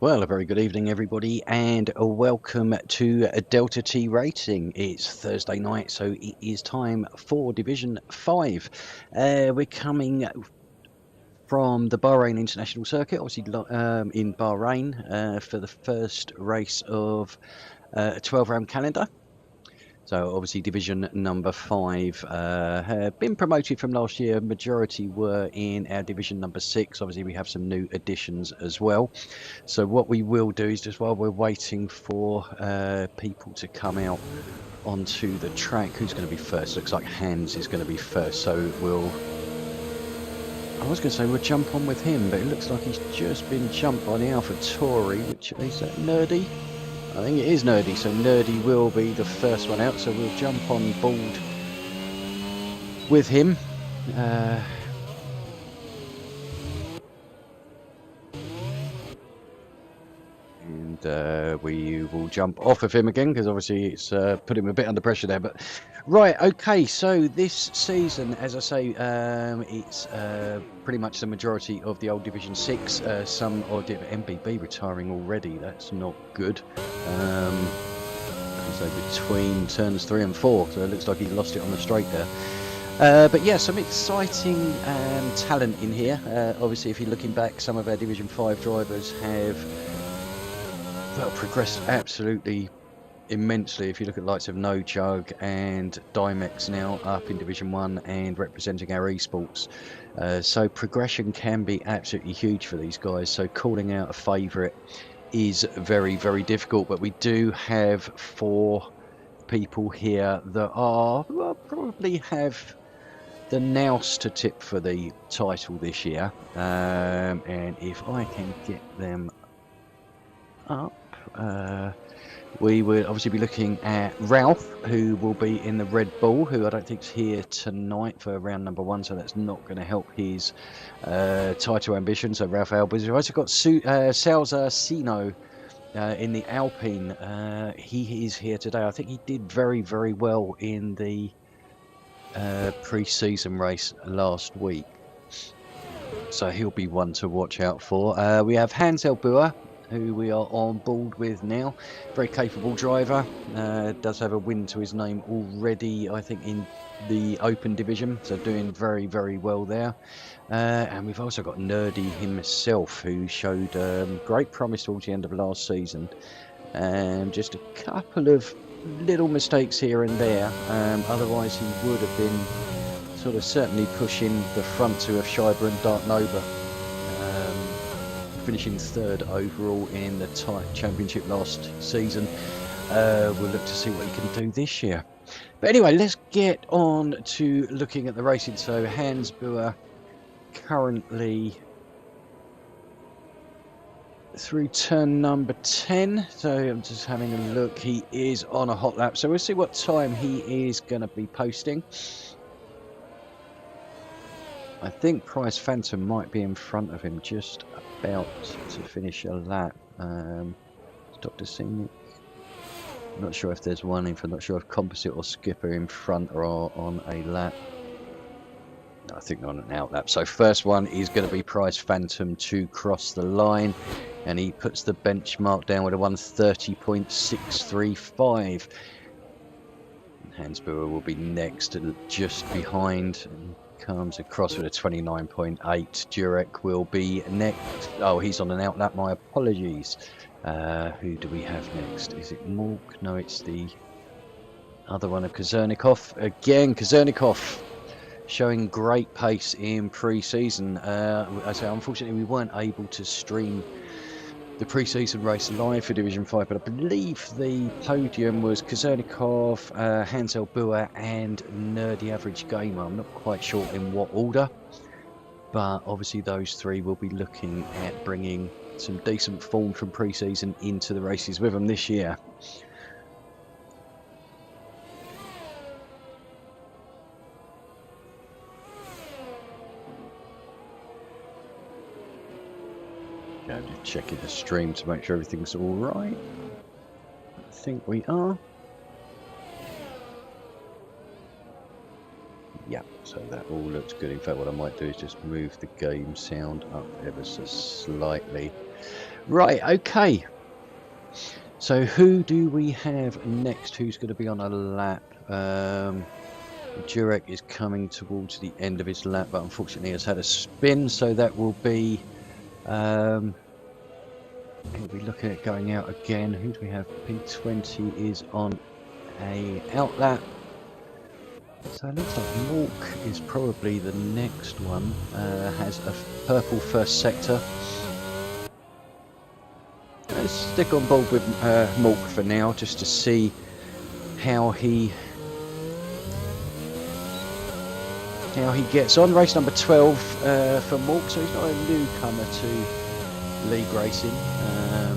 Well, a very good evening, everybody, and a welcome to Delta T Racing. It's Thursday night, so it is time for Division 5. We're coming from the Bahrain International Circuit, obviously in Bahrain, for the first race of a 12-round calendar. So obviously division number 5 have been promoted from last year. Majority were in our division number 6. Obviously we have some new additions as well. So what we will do is, just while we're waiting for people to come out onto the track, who's going to be first? Looks like Hans is going to be first. So I was going to say we'll jump on with him, but it looks like he's just been jumped by the AlphaTauri, which is that Nerdy? I think it is Nerdy, so Nerdy will be the first one out, so we'll jump on board with him. And we will jump off of him again, because obviously it's put him a bit under pressure there. But right, okay, so this season, as I say, it's pretty much the majority of the old Division 6. Some of the MBB retiring already. That's not good. So between turns 3 and 4, so it looks like he lost it on the straight there. But yeah, some exciting talent in here. Obviously, if you're looking back, some of our Division 5 drivers have progressed absolutely immensely. If you look at likes of No Chug and Dimex now up in Division 1 and representing our esports. So progression can be absolutely huge for these guys. So calling out a favourite is very, very difficult. But we do have 4 people here that are probably have the nous to tip for the title this year. And if I can get them up, we will obviously be looking at Ralph, who will be in the Red Bull, who I don't think is here tonight for round number 1, so that's not going to help his title ambition. So Ralph Albers. We've also got Salza Sino in the Alpine. He is here today. I think he did very, very well in the pre-season race last week. So he'll be one to watch out for. We have Hans Elbua, who we are on board with now. Very capable driver. Does have a win to his name already, I think, in the open division. So doing very, very well there. And we've also got Nerdy himself, who showed great promise towards the end of last season. Just a couple of little mistakes here and there. Otherwise, he would have been sort of certainly pushing the front two of Schreiber and Dark Nova. Finishing 3rd overall in the championship last season. We'll look to see what he can do this year. But anyway, let's get on to looking at the racing. So Hans Buer currently through turn number 10. So I'm just having a look. He is on a hot lap. So we'll see what time he is going to be posting. I think Price Phantom might be in front of him, just about to finish a lap. Dr. Scenic. I'm not sure if there's one in front. Not sure if Composite or Skipper in front or on a lap. No, I think they're on an out lap. So first one is going to be Price Phantom to cross the line, and he puts the benchmark down with a 130.635. Hans Buer will be next, just behind. And comes across with a 29.8. Durek will be next. Oh, he's on an out lap. My apologies. Who do we have next? Is it Morg? No, it's the other one of Kazernikov. Again, Kazernikov showing great pace in pre-season. I say, unfortunately, we weren't able to stream the pre-season race live for Division 5, but I believe the podium was Kazernikov, Hans Elbua and Nerdy Average Gamer. I'm not quite sure in what order, but obviously those 3 will be looking at bringing some decent form from pre-season into the races with them this year. I'm just checking the stream to make sure everything's all right. I think we are. Yeah, so that all looks good. In fact, what I might do is just move the game sound up ever so slightly. Right, okay. So who do we have next? Who's going to be on a lap? Jurek is coming towards the end of his lap, but unfortunately has had a spin, so that will be he'll be looking at going out again. Who do we have? P20 is on a out lap. So it looks like Mork is probably the next one. Has a purple first sector. Let's stick on board with Mork for now, just to see how he gets on. Race number 12 for Mork, so he's not a newcomer to league racing. I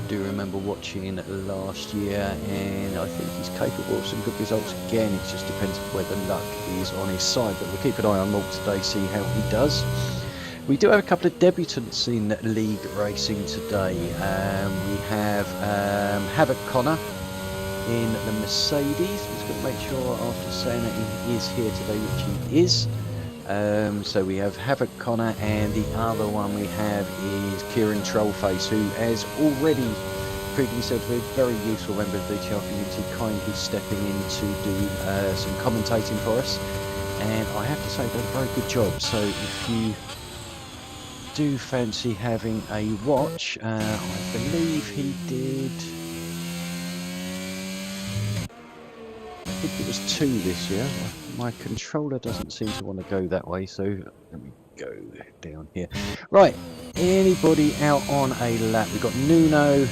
do remember watching last year, and I think he's capable of some good results again. It just depends whether luck is on his side, but we'll keep an eye on Mork today, see how he does. We do have a couple of debutants in league racing today. We have Havoc Connor in the Mercedes. Just got to make sure after saying that he is here today, which he is. So we have Havoc Connor, and the other one we have is Kieran Trollface, who has already proved himself to be a very useful member of the DTR community, kindly stepping in to do some commentating for us. And I have to say, done a very good job. So if you do fancy having a watch, I believe he did, I think it was 2 this year. My controller doesn't seem to want to go that way, so let me go down here. Right, anybody out on a lap? We've got Nuno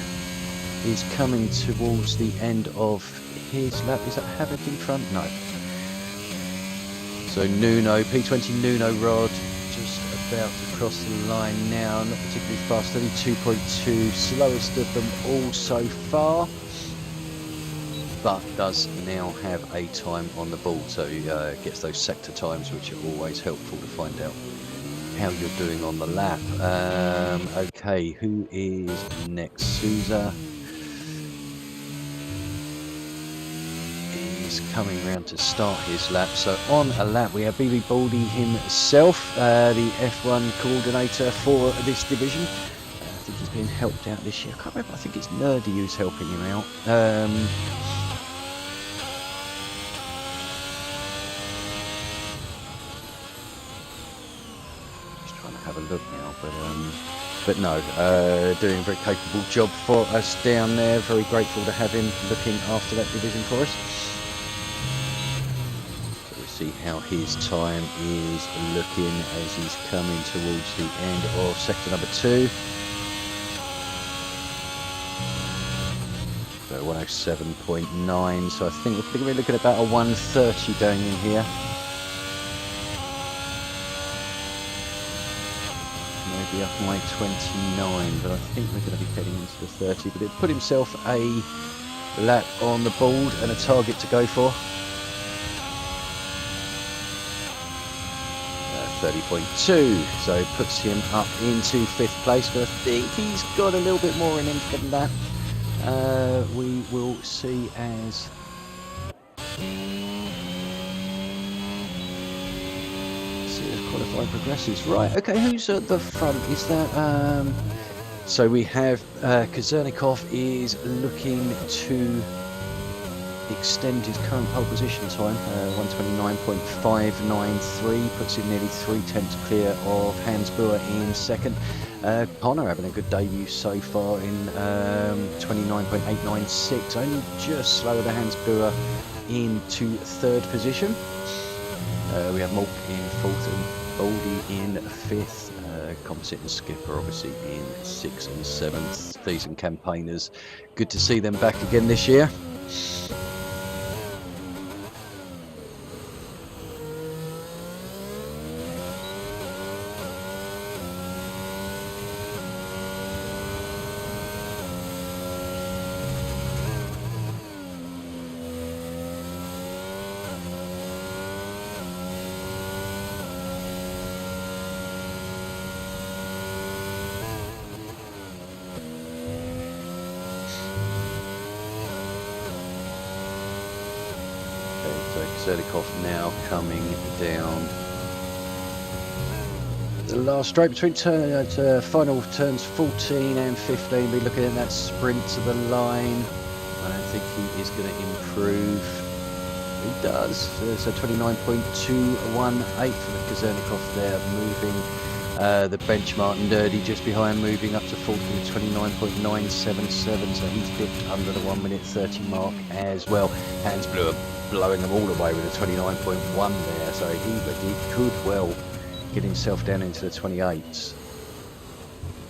is coming towards the end of his lap. Is that Havoc in front? No. So Nuno, P20 Nuno Rod, just about to cross the line now. Not particularly fast, 32.2, slowest of them all so far, but does now have a time on the board, so he gets those sector times, which are always helpful to find out how you're doing on the lap. Okay, who is next? Souza is coming round to start his lap. So on a lap we have Billy Baldy himself, the F1 coordinator for this division. I think he's being helped out this year. I can't remember, I think it's Nerdy who's helping him out. Have a look now, but no, doing a very capable job for us down there. Very grateful to have him looking after that division for us. So we'll see how his time is looking as he's coming towards the end of sector number 2. So 107.9, so I think we're looking at about a 130 going in here. Maybe up my 29, but I think we're going to be heading into the 30. But it put himself a lap on the board and a target to go for. 30.2, so it puts him up into 5th place, but I think he's got a little bit more in him than that. We will see as qualifying progresses. Right, okay, who's at the front? Is that so we have Kazernikov is looking to extend his current pole position time, 129.593, puts him nearly 3/10 clear of Hans Buhr in second. Connor having a good debut so far in 29.896, only just slower than Hans Buhr into 3rd position. We have Mork in 4th and Baldy in 5th. Composite and Skipper obviously in 6th and 7th. Decent campaigners. Good to see them back again this year. Zerdikov now coming down The last straight between final turns 14 and 15. Be looking at that sprint to the line. I don't think he is going to improve. He does. So 29.218 for the Kazernikov there, moving the benchmark. Nerdy just behind, moving up to 40 with 29.977. So he's dipped under the 1 minute 30 mark as well. Hans Blue blowing them all away with a 29.1 there. So he could well get himself down into the 28s,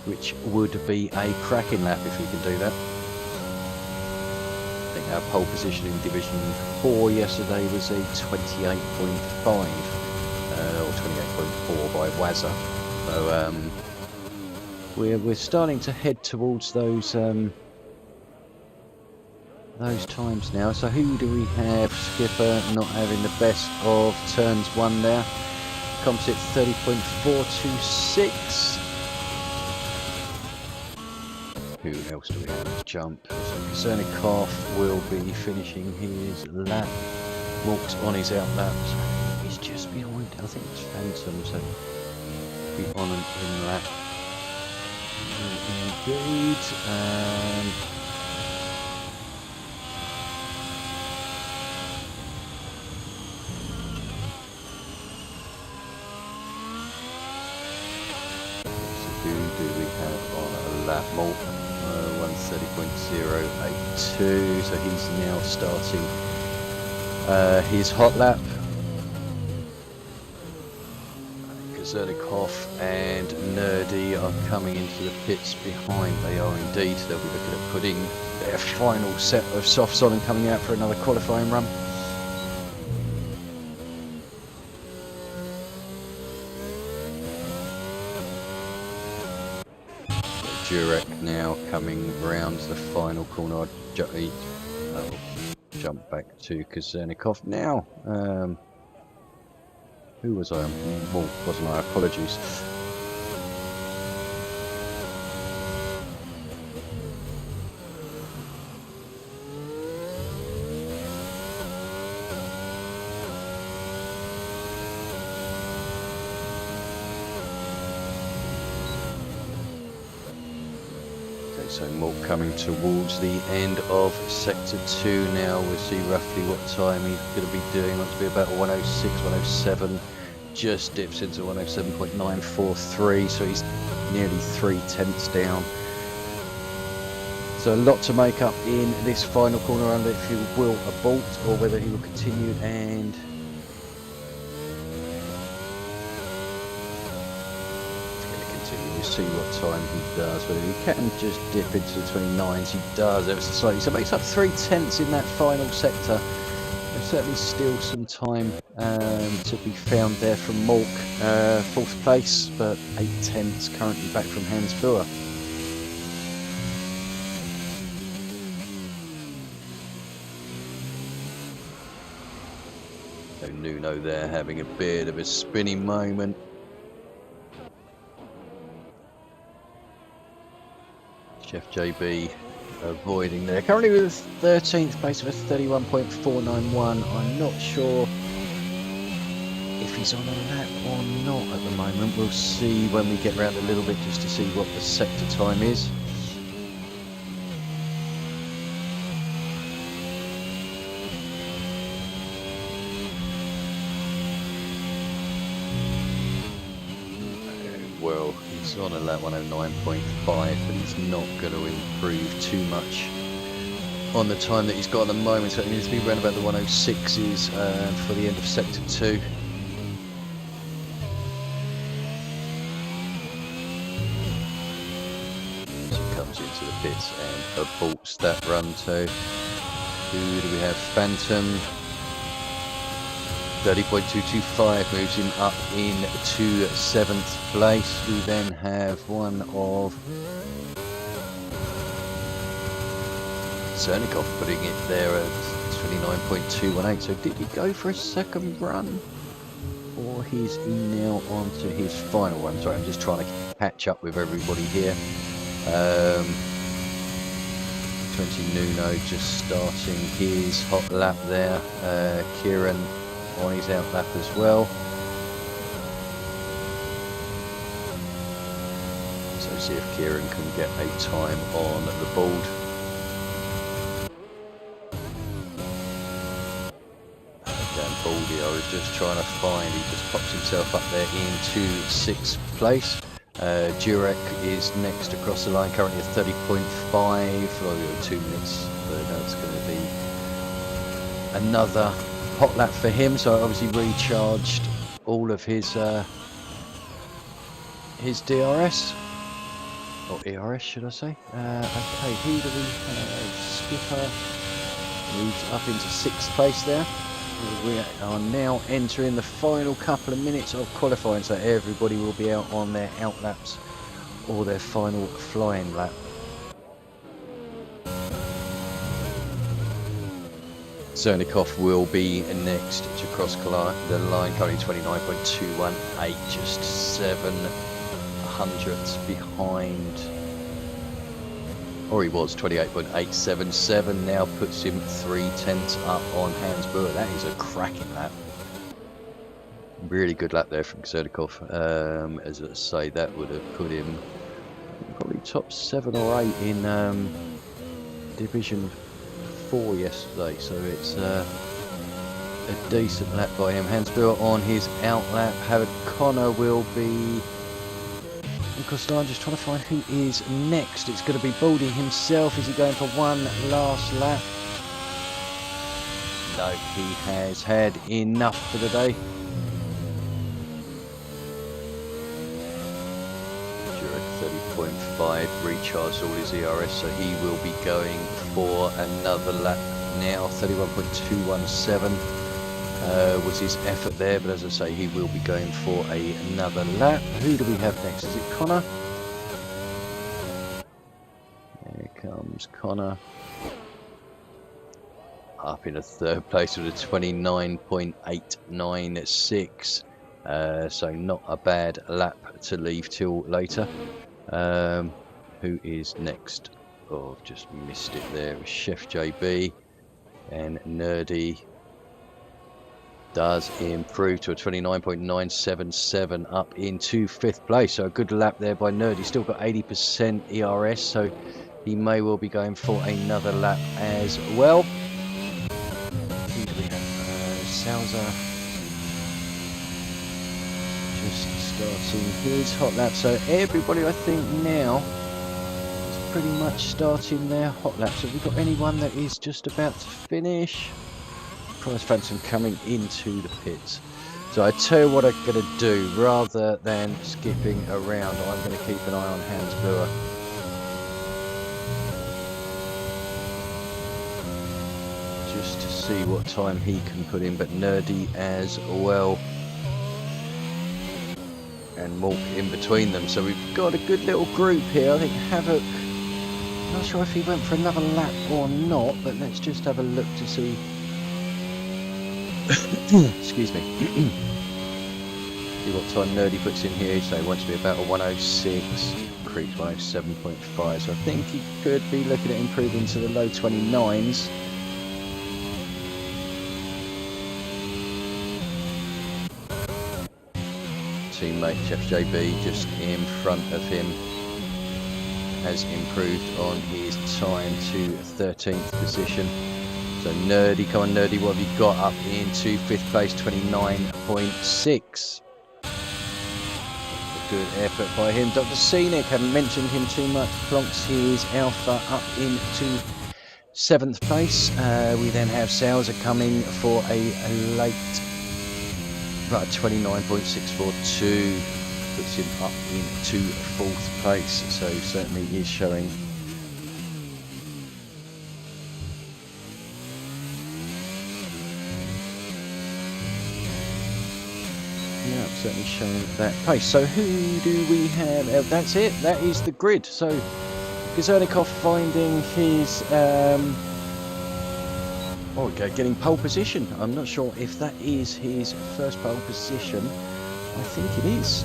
which would be a cracking lap if he can do that. I think our pole position in Division 4 yesterday was a 28.5 or 28.4 by Wazza. So we're starting to head towards those times now. So who do we have? Skipper not having the best of turns 1 there. Composite 30.426. Who else do we have to jump? So Kazernikov will be finishing his lap. Walks on his out lap. So he's just behind. I think it's Phantom. So be on and in lap. Indeed. Who do we have on a lap? More 130.082. So he's now starting his hot lap. Kazernikov and Nerdy are coming into the pits behind. They are indeed. They'll be looking at putting their final set of softs on and coming out for another qualifying run. Jurek now coming round the final corner. I'll jump back to Kazernikov now. Who was I? Well, wasn't I? Apologies. So Mork coming towards the end of Sector 2 now. We'll see roughly what time he's going to be doing. Looks to be about 106, 107. Just dips into 107.943, so he's nearly 3/10 down. So a lot to make up in this final corner, under if he will abort or whether he will continue and see what time he does, whether he can just dip into the 29s. He does ever so slightly, so it makes up 3/10 in that final sector. There's certainly still some time to be found there from Mork, 4th place, but 8/10 currently back from Hans Buer. So Nuno there having a bit of a spinning moment. Chef JB avoiding there. Currently with 13th place of a 31.491. I'm not sure if he's on a lap or not at the moment. We'll see when we get around a little bit just to see what the sector time is. Well, he's on a lap 109.5, but he's not going to improve too much on the time that he's got at the moment. So it needs to be around about the 106s for the end of Sector 2. So he comes into the pits and aborts that run. So who do we have? Phantom. 30.225 moves him up into 7th place. We then have one of Cernikov putting it there at 29.218. So did he go for a second run? Or is he now on to his final run? Sorry, I'm just trying to catch up with everybody here. 20 Nuno just starting his hot lap there. Kieran on his out lap as well. So see if Kieran can get a time on the board. Dan Baldy, I was just trying to find, he just pops himself up there into 6th place. Jurek is next across the line, currently at 30.5. Oh, 2 minutes, but that's going to be another hot lap for him. So obviously recharged all of his DRS. Or ERS, should I say? Okay, who do we have? Skipper moves up into 6th place there. We are now entering the final couple of minutes of qualifying, so everybody will be out on their out laps or their final flying lap. Zernikov will be next to cross the line, currently 29.218, just 7 hundredths behind, or he was 28.877, now puts him 3/10 up on Hans Buhr. That is a cracking lap. Really good lap there from Zernikov. As I say, that would have put him probably top 7 or 8 in Division 4 yesterday, so it's a decent lap by him. Hans Buhr on his out lap. Howard Connor will be across the line, just trying to find who is next. It's going to be Baldy himself. Is he going for one last lap? No, he has had enough for the day. Jurek 30.5, recharged all his ERS, so he will be going for another lap now. 31.217 was his effort there, but as I say, he will be going for another lap. Who do we have next? Is it Connor? There comes Connor. Up in a 3rd place with a 29.896. So not a bad lap to leave till later. Who is next? Oh, I've just missed it there. It was Chef JB, and Nerdy does improve to a 29.977, up into 5th place. So a good lap there by Nerdy. Still got 80% ERS, so he may well be going for another lap as well. Who do we have? Salza just starting his hot lap. So everybody, I think, now is pretty much starting their hot laps. Have we got anyone that is just about to finish? Prize Phantom coming into the pits. So I tell you what I'm going to do, rather than skipping around, I'm going to keep an eye on Hans Buhr. Just to see what time he can put in, but Nerdy as well. And Mork in between them. So we've got a good little group here. I think Havoc, I'm not sure if he went for another lap or not, but let's just have a look to see. Excuse me. See what time Nerdy puts in here. So he wants to be about a 106. Creek's 107.5. So I think he could be looking at improving to the low 29s. Teammate Chef JB just in front of him has improved on his time to 13th position. So Nerdy, come on Nerdy, what have you got? Up into 5th place, 29.6. A good effort by him. Dr. Scenic, haven't mentioned him too much. Plonks his Alpha up into 7th place. We then have Salza coming for a late, about 29.642. Puts him up into 4th place. So certainly is showing certainly showing that pace. So who do we have? That's it. That is the grid. So Gazernikov finding his getting pole position. I'm not sure if that is his first pole position. I think it is.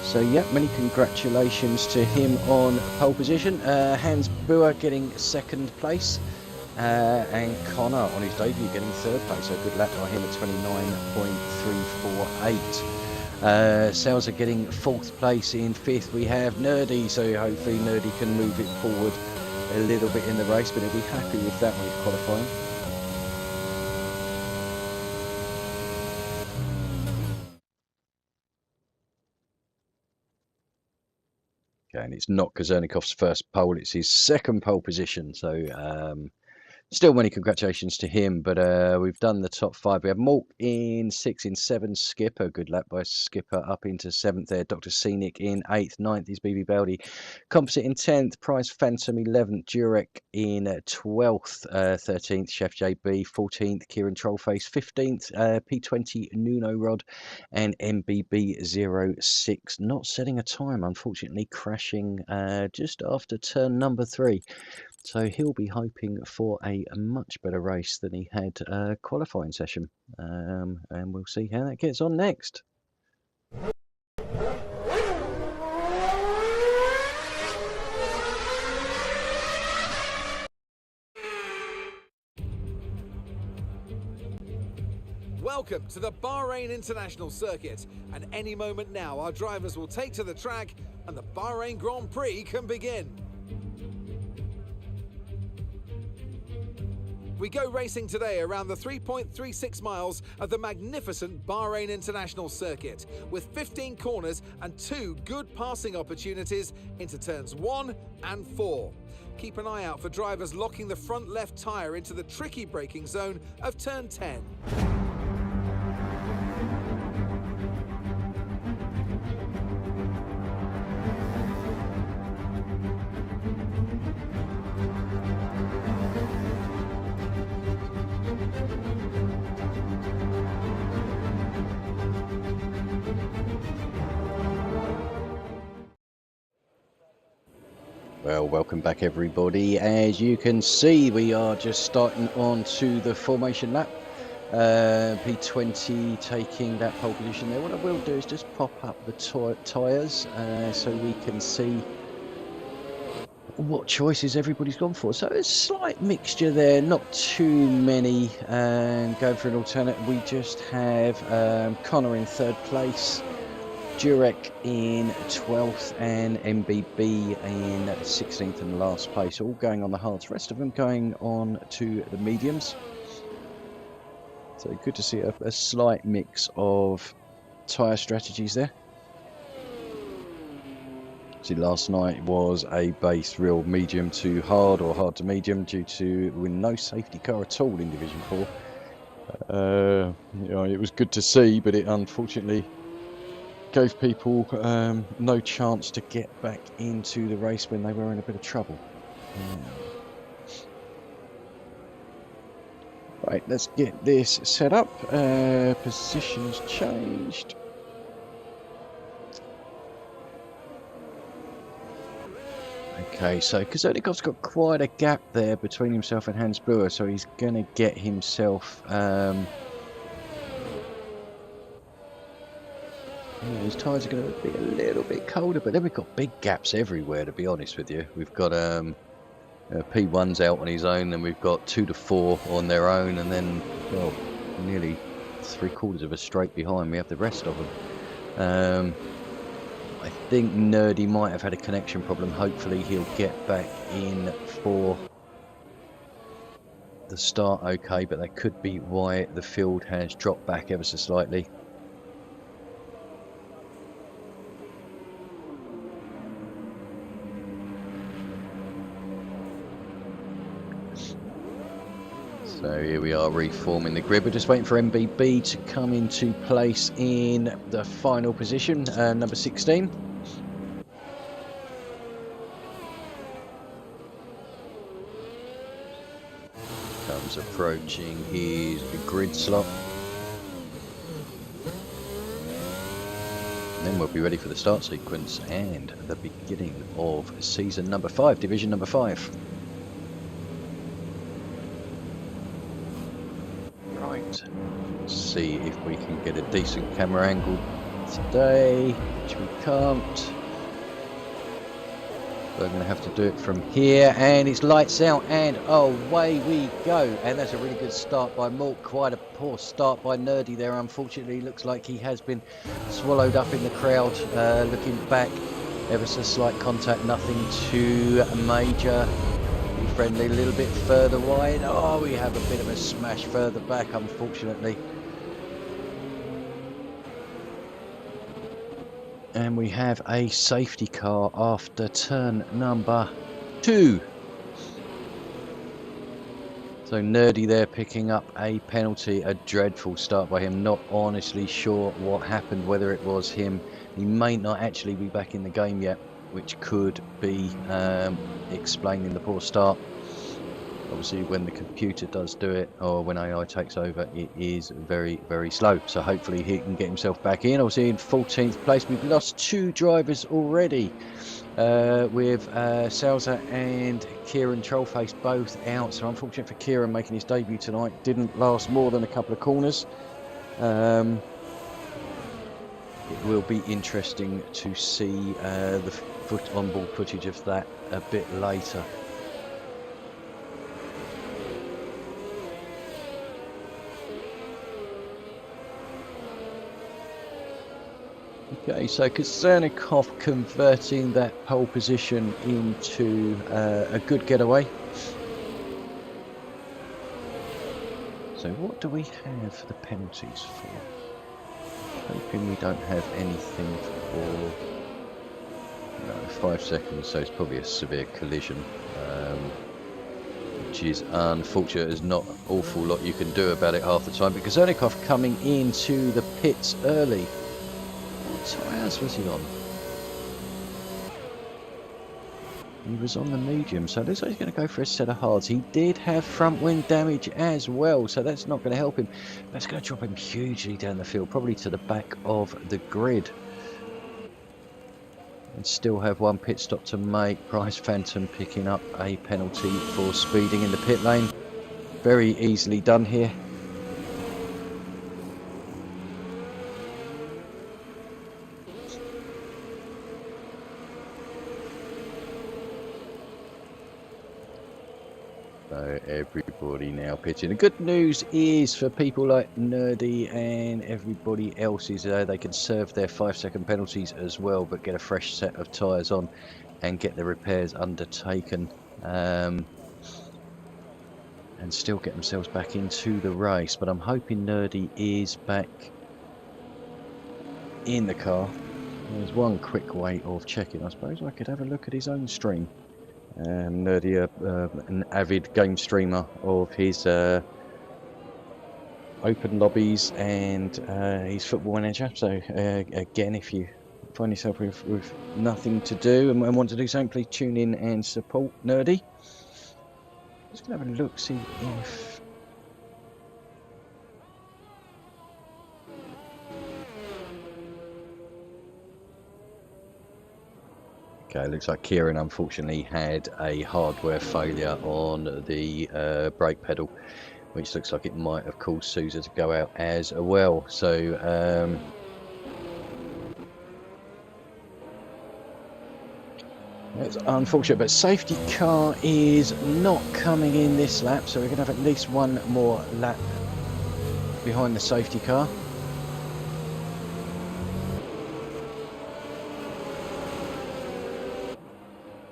So yeah, many congratulations to him on pole position. Hans Buhr getting 2nd place. And Connor on his debut getting 3rd place, so a good lap by him at 29.34. 1:04.8. Sales are getting 4th place. In 5th we have Nerdy, so hopefully Nerdy can move it forward a little bit in the race, but he'll be happy with that with qualifying. Okay, and it's not Kazernikov's first pole, it's his 2nd pole position, so still many congratulations to him, but we've done the top 5. We have Malt in 6, in 7, Skipper, good lap by Skipper, up into 7th there. Dr. Scenic in 8th, 9th is BB Baldi. Composite in 10th, Prize Phantom 11th, Durek in 12th, 13th, Chef JB, 14th, Kieran Trollface, 15th, P20 Nuno Rod, and MBB06, not setting a time, unfortunately, crashing just after turn number 3. So he'll be hoping for a much better race than he had qualifying session. And we'll see how that gets on next. Welcome to the Bahrain International Circuit, and any moment now our drivers will take to the track and the Bahrain Grand Prix can begin. We go racing today around the 3.36 miles of the magnificent Bahrain International Circuit, with 15 corners and 2 good passing opportunities into turns 1 and 4. Keep an eye out for drivers locking the front left tyre into the tricky braking zone of turn 10. Well, welcome back everybody. As you can see, we are just starting on to the formation lap. P20 taking that pole position there. What I will do is just pop up the tyres so we can see what choices everybody's gone for. So a slight mixture there, not too many. And going for an alternate, we just have Connor in 3rd place, Durek in 12th, and MBB in 16th and last place, all going on the hards. The rest of them going on to the mediums. So good to see a slight mix of tyre strategies there. See, last night was a base real medium to hard or hard to medium due to with no safety car at all in Division 4. You know, it was good to see, but it unfortunately gave people no chance to get back into the race when they were in a bit of trouble. Right, let's get this set up. Positions changed. Okay, so Kazernikov's got quite a gap there between himself and Hans Buer, so he's going to get himself... his tyres are going to be a little bit colder, but then we've got big gaps everywhere, to be honest with you. We've got P1's out on his own, and we've got 2 to 4 on their own, and then, well, nearly 3/4 of us straight behind. We have the rest of them. I think Nerdy might have had a connection problem. Hopefully he'll get back in for the start okay, but that could be why the field has dropped back ever so slightly. So here we are reforming the grid. We're just waiting for MBB to come into place in the final position, number 16. Comes approaching his grid slot. And then we'll be ready for the start sequence and the beginning of season number 5, division number 5. See if we can get a decent camera angle today, which we can't. We're going to have to do it from here, and it's lights out, and away we go. And that's a really good start by Malt. Quite a poor start by Nerdy there. Unfortunately, looks like he has been swallowed up in the crowd. Looking back, ever so slight contact, nothing too major. Be friendly, a little bit further wide. Oh, we have a bit of a smash further back, unfortunately. And we have a safety car after turn number 2. So Nerdy there picking up a penalty. A dreadful start by him. Not honestly sure what happened, whether it was him. He may not actually be back in the game yet, which could be explaining the poor start. Obviously, when the computer does do it, or when AI takes over, it is very, very slow. So hopefully he can get himself back in. Obviously in 14th place. We've lost 2 drivers already, with Salza and Kieran Trollface both out. So unfortunate for Kieran making his debut tonight. Didn't last more than a couple of corners. It will be interesting to see the onboard footage of that a bit later. Okay, so Kosternikov converting that pole position into a good getaway. So what do we have for the penalties for? Hoping we don't have anything for 5 seconds, so it's probably a severe collision, which is unfortunate. There's not an awful lot you can do about it half the time, because Kosternikov coming into the pits early. What tyres was he on? He was on the medium, so it looks like he's going to go for a set of hards. He did have front wing damage as well, so that's not going to help him. That's going to drop him hugely down the field, probably to the back of the grid. And still have one pit stop to make. Price Phantom picking up a penalty for speeding in the pit lane. Very easily done here. So everybody now pitching. The good news is for people like Nerdy and everybody else is they can serve their 5-second penalties as well, but get a fresh set of tyres on and get the repairs undertaken, and still get themselves back into the race. But I'm hoping Nerdy is back in the car. There's one quick way of checking. I suppose I could have a look at his own stream. Nerdy, an avid game streamer of his open lobbies and his football manager. So again, if you find yourself with nothing to do and want to do something, please tune in and support Nerdy. Just gonna have a look, see if okay, looks like Kieran unfortunately had a hardware failure on the brake pedal, which looks like it might have caused Sousa to go out as well. So that's unfortunate, but safety car is not coming in this lap, so we're going to have at least one more lap behind the safety car.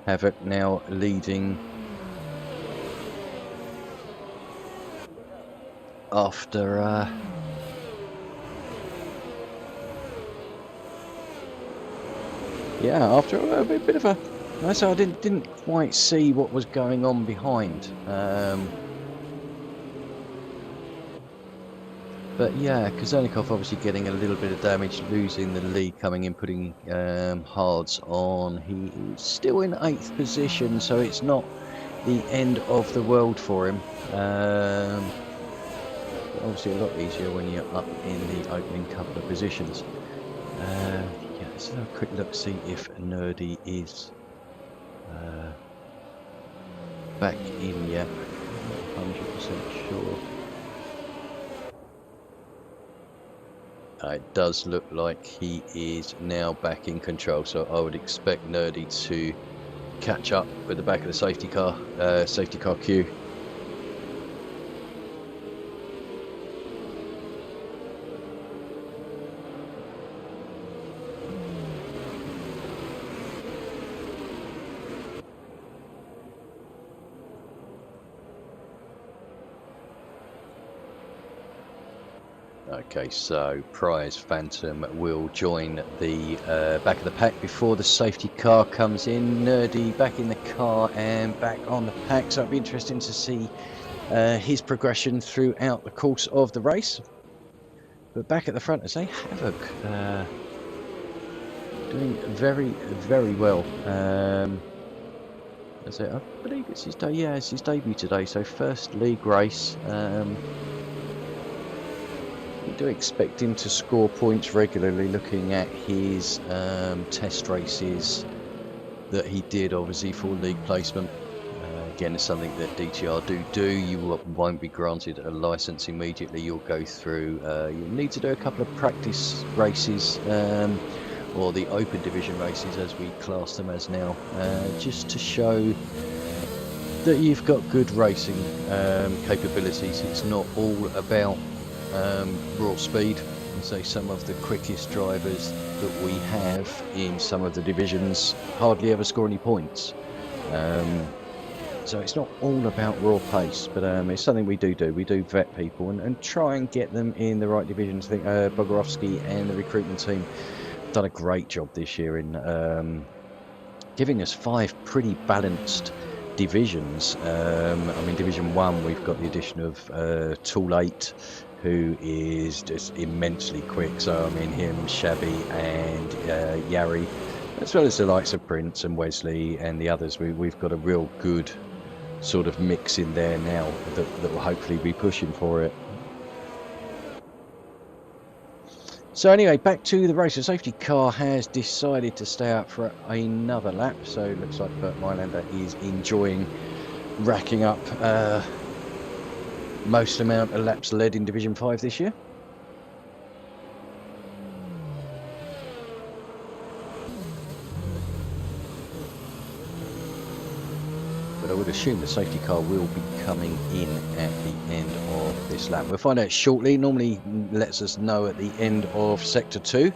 Havoc now leading after after a bit of a so I didn't quite see what was going on behind, but yeah, Kosternikov obviously getting a little bit of damage, losing the lead, coming in, putting hards on. He is still in 8th position, so it's not the end of the world for him. Obviously a lot easier when you're up in the opening couple of positions. Let's have a quick look, see if Nerdy is back in yet. I'm not 100% sure. It does look like he is now back in control, so I would expect Nerdy to catch up with the back of the safety car queue. Okay, so Prize Phantom will join the back of the pack before the safety car comes in. Nerdy back in the car and back on the pack, so it'll be interesting to see his progression throughout the course of the race. But back at the front, I say Havoc doing very, very well. I believe it's his day. Yeah, it's his debut today. So first league race. We do expect him to score points regularly. Looking at his test races that he did, obviously for league placement. Again, it's something that DTR do. You won't be granted a license immediately. You'll go through. You'll need to do a couple of practice races. Or the open division races as we class them as now, just to show that you've got good racing capabilities. It's not all about raw speed. So some of the quickest drivers that we have in some of the divisions hardly ever score any points. So it's not all about raw pace, but it's something we do. We do vet people and try and get them in the right divisions. I think Bogorovsky and the recruitment team done a great job this year in giving us 5 pretty balanced divisions. I mean, Division 1, we've got the addition of Tool 8, who is just immensely quick. So, I mean, him, Shabby and Yari, as well as the likes of Prince and Wesley and the others, we've got a real good sort of mix in there now that will hopefully be pushing for it. So anyway, back to the race. The safety car has decided to stay out for another lap. So it looks like Bert Mylander is enjoying racking up most amount of laps led in Division 5 this year. But I would assume the safety car will be coming in at the end of this lap. We'll find out shortly. Normally lets us know at the end of Sector 2.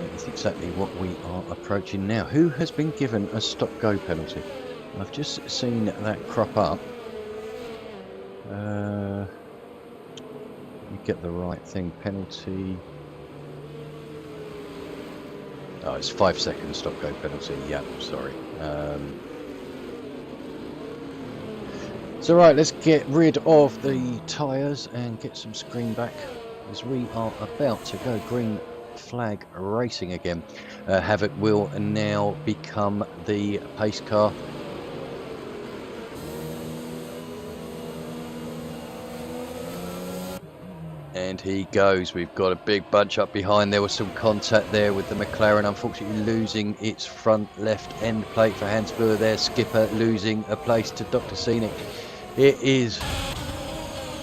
That is exactly what we are approaching now. Who has been given a stop-go penalty? I've just seen that crop up. You get the right thing. Penalty. Oh, it's 5 seconds stop go penalty. Yeah, sorry. So right, let's get rid of the tyres and get some screen back, as we are about to go green flag racing again. Havoc will now become the pace car. And he goes. We've got a big bunch up behind. There was some contact there with the McLaren, unfortunately losing its front left end plate for Hans Buhr there. Skipper losing a place to Dr. Scenic. It is...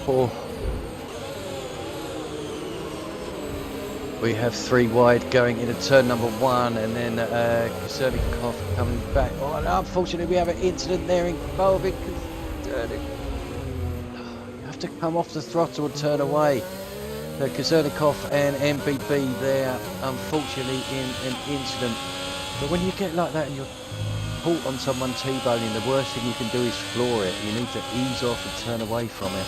Oh. We have 3 wide going into turn number 1, and then Kosernikov coming back. Oh, and unfortunately we have an incident there involving Kosernikov. You have to come off the throttle and turn away. Kosernikov and MBB there, unfortunately, in an incident. But when you get like that and you're caught on someone T-boning, the worst thing you can do is floor it. You need to ease off and turn away from it.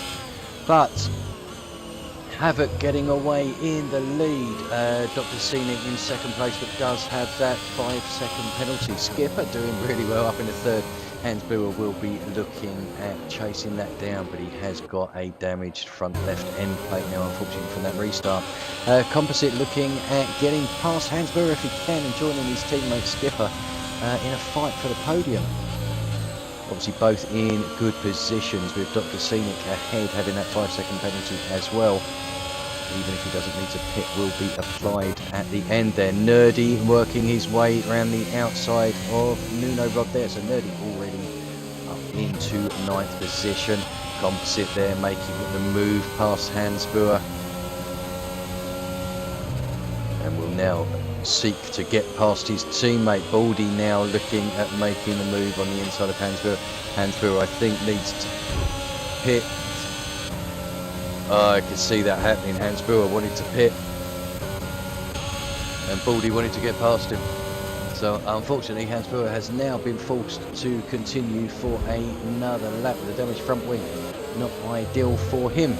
But Havoc getting away in the lead. Dr. Scenic in second place, but does have that 5-second penalty. Skipper doing really well up in the third. Hans Buhr will be looking at chasing that down, but he has got a damaged front left end plate now, unfortunately, from that restart. Composite looking at getting past Hans Buhr if he can, and joining his teammate Skipper in a fight for the podium. Obviously both in good positions, with Dr. Scenic ahead having that 5-second penalty as well. Even if he doesn't need to pit, will be applied at the end there. Nerdy working his way around the outside of Nuno Rod there. So Nerdy already up into 9th position. Composite there making the move past Hansboer. And will now seek to get past his teammate. Baldy now looking at making the move on the inside of Hansboer. Hansboer, I think, needs to pit. Oh, I could see that happening. Hansboer wanted to pit, and Baldy wanted to get past him. So unfortunately, Hansboer has now been forced to continue for another lap with a damaged front wing. Not ideal for him.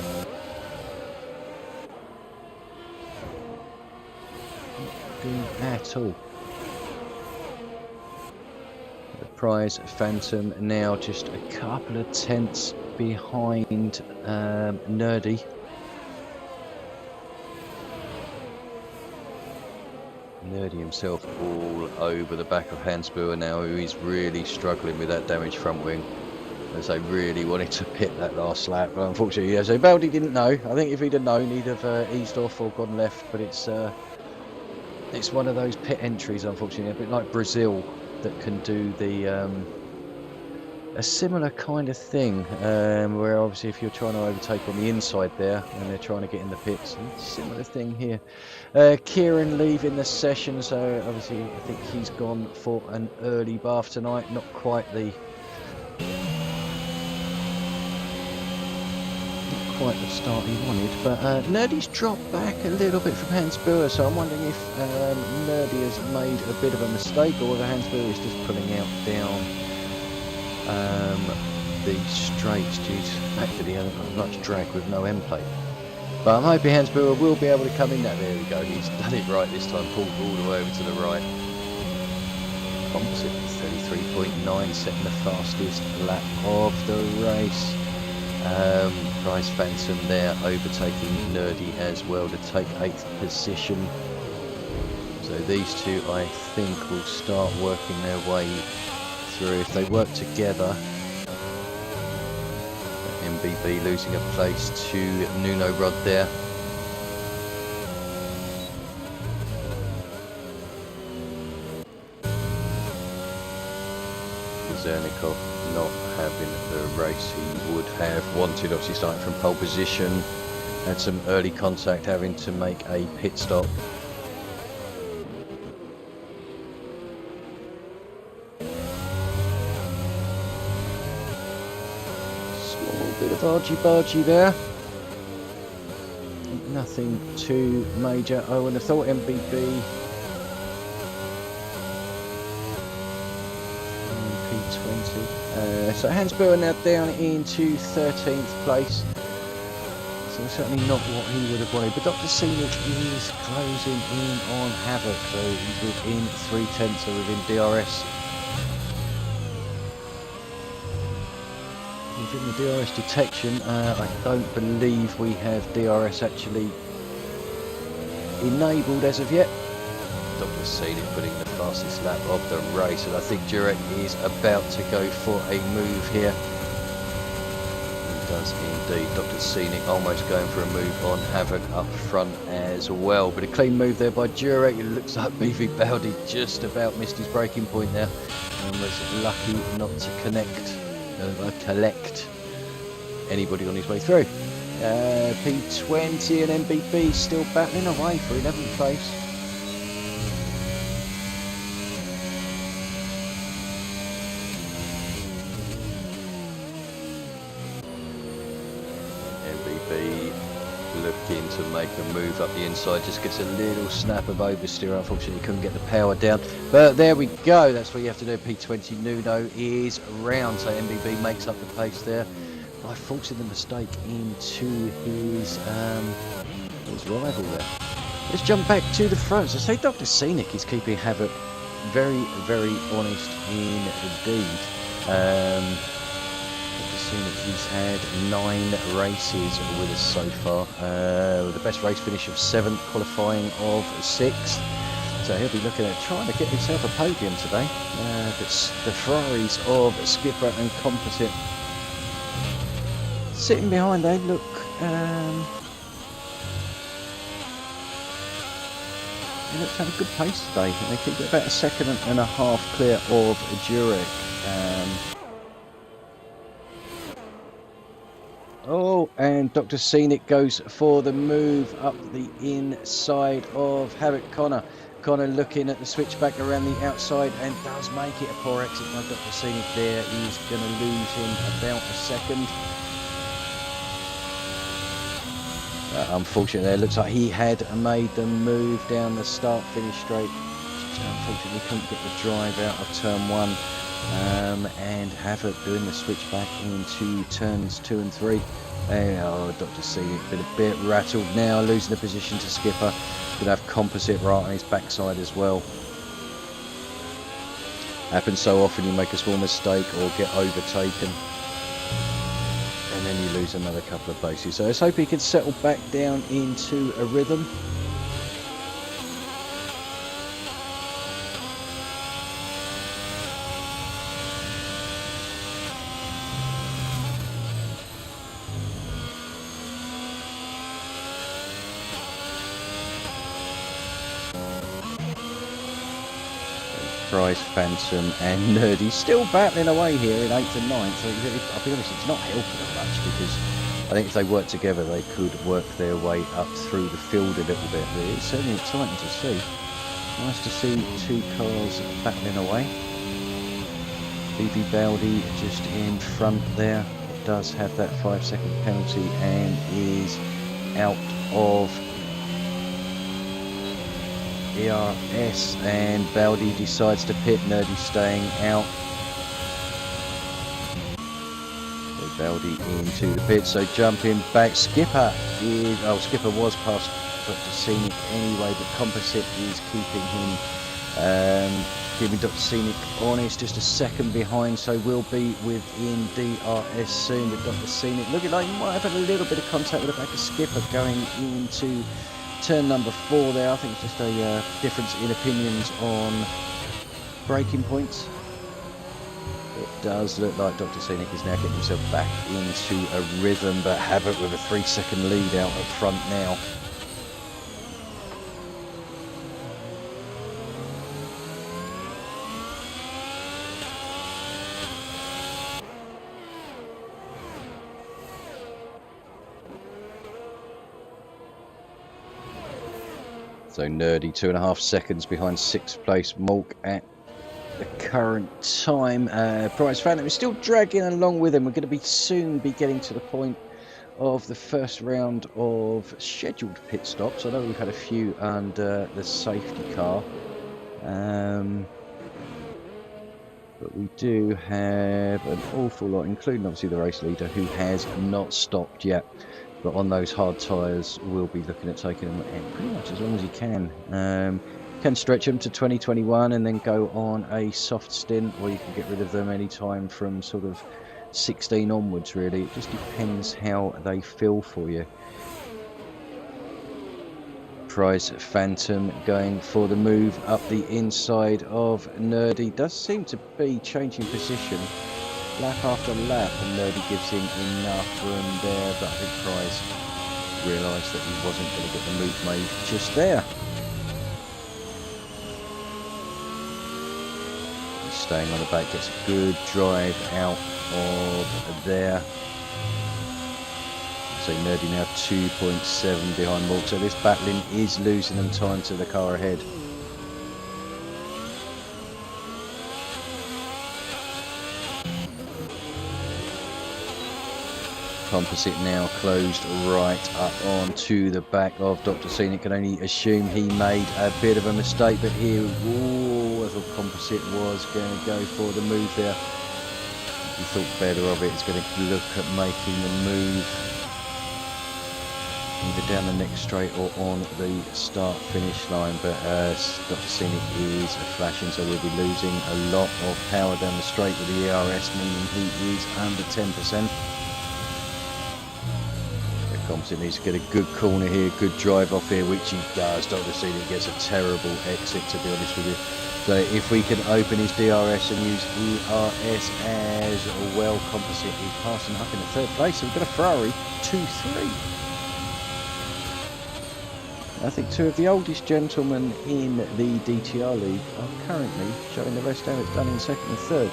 Not good at all. The prize Phantom now just a couple of tenths behind Nerdy. Nerdy himself all over the back of Hansboer now, who is really struggling with that damaged front wing, as they really wanted to pit that last lap. But unfortunately, as Baldy didn't know. I think if he'd have known, he'd have eased off or gone left. But it's one of those pit entries, unfortunately, a bit like Brazil, that can do the a similar kind of thing, where obviously if you're trying to overtake on the inside there and they're trying to get in the pits, similar thing here. Kieran leaving the session, so obviously I think he's gone for an early bath tonight. Not quite the start he wanted, but Nerdy's dropped back a little bit from Hansboer, so I'm wondering if Nerdy has made a bit of a mistake, or whether Hansboer is just pulling out down the straights due to the fact that he hasn't got much drag with no end plate. But I'm hoping Hansboer will be able to come in that. There we go, he's done it right this time, pulled all the way over to the right. Composite 33.9, setting the fastest lap of the race. Prize Phantom there overtaking Nerdy as well to take 8th position. So these two, I think, will start working their way through. If they work together, MBB losing a place to Nuno Rod there. Zernikov not having the race he would have wanted, obviously starting from pole position, had some early contact, having to make a pit stop. Small bit of argy-bargy there, nothing too major. I would have thought MBB so Hansboer now down into 13th place. So certainly not what he would have wanted. But Dr. Scenic is closing in on Havoc. So he's within 3/10, so within DRS. Within the DRS detection, I don't believe we have DRS actually enabled as of yet. Dr. Scenic putting the fastest lap of the race, and I think Jurek is about to go for a move here. He does indeed. Dr. Scenic almost going for a move on Havoc up front as well, but a clean move there by Jurek. It looks like Beefy Baldy just about missed his braking point there and was lucky not to collect anybody on his way through. P20 and MBB still battling away for 11th place. Looking to make a move up the inside, just gets a little snap of oversteer. Unfortunately couldn't get the power down, but there we go. That's what you have to do. P20 Nuno is round, so MBB makes up the pace there by forcing the mistake into his rival there. Let's jump back to the front. So say Dr. Scenic is keeping Havoc very, very honest indeed. He's had 9 races with us so far, with the best race finish of 7th, qualifying of 6th. So he'll be looking at trying to get himself a podium today. But the Ferraris of Skipper and Composite sitting behind, they look to have a good pace today. They keep it about 1.5 seconds clear of Jurek. Oh, and Dr. Scenic goes for the move up the inside of Havoc. Connor looking at the switchback around the outside and does make it. A poor exit by Dr. Scenic there. He's going to lose him about a second. Unfortunately, it looks like he had made the move down the start-finish straight. Just unfortunately couldn't get the drive out of turn 1. And Havoc doing the switchback into turns 2 and 3. Oh, Dr. Scenic been a bit rattled now, losing the position to Skipper. Could have Composite right on his backside as well. Happens so often, you make a small mistake or get overtaken, and then you lose another couple of places. So let's hope he can settle back down into a rhythm. Price, Phantom and Nerdy still battling away here in 8th and 9th. So I'll be honest, it's not helping them much, because I think if they work together they could work their way up through the field a little bit. But it's certainly exciting to see. Nice to see two cars battling away. BB Baldi just in front there. Does have that 5-second penalty and is out of ERS, and Baldi decides to pit. Nerdy staying out. So Baldi into the pit, so jumping back. Skipper was past Dr. Scenic anyway, but Composite is keeping Dr. Scenic honest, just a second behind, so we'll be within DRS soon. But Dr. Scenic looking like he might have had a little bit of contact with the back of Skipper going into turn number 4 there. I think it's just a difference in opinions on braking points. It does look like Dr. Scenic is now getting himself back into a rhythm, but Havoc with a 3-second lead out up front now. So Nerdy 2.5 seconds behind 6th place Malk at the current time. Prize Phantom is still dragging along with him. We're going to soon be getting to the point of the first round of scheduled pit stops. I know we've had a few under the safety car, but we do have an awful lot, including obviously the race leader, who has not stopped yet. But on those hard tyres, we'll be looking at taking them pretty much as long as you can. Can stretch them to 2021 and then go on a soft stint, or you can get rid of them anytime from sort of 16 onwards, really. It just depends how they feel for you. Prize Phantom going for the move up the inside of Nerdy. Does seem to be changing position lap after lap, and Nerdy gives him enough room there, but I think Prize realised that he wasn't going to get the move made just there. He's staying on the back, gets a good drive out of there. So Nerdy now 2.7 behind Malk, so this battling is losing them time to the car ahead. Composite now closed right up onto the back of Dr. Scenic. Can only assume he made a bit of a mistake, but here, I thought Composite was going to go for the move there. He thought better of it. He's going to look at making the move either down the next straight or on the start-finish line, but Dr. Scenic is flashing, so we'll be losing a lot of power down the straight with the ERS, meaning he is under 10%. Composite needs to get a good corner here, good drive off here, which he does. Dr. Scenic gets a terrible exit, to be honest with you. So if we can open his DRS and use ERS as well, Composite is passing up in the 3rd place. So we've got a Ferrari 2-3. I think 2 of the oldest gentlemen in the DTR league are currently showing the rest how it's done in 2nd and 3rd.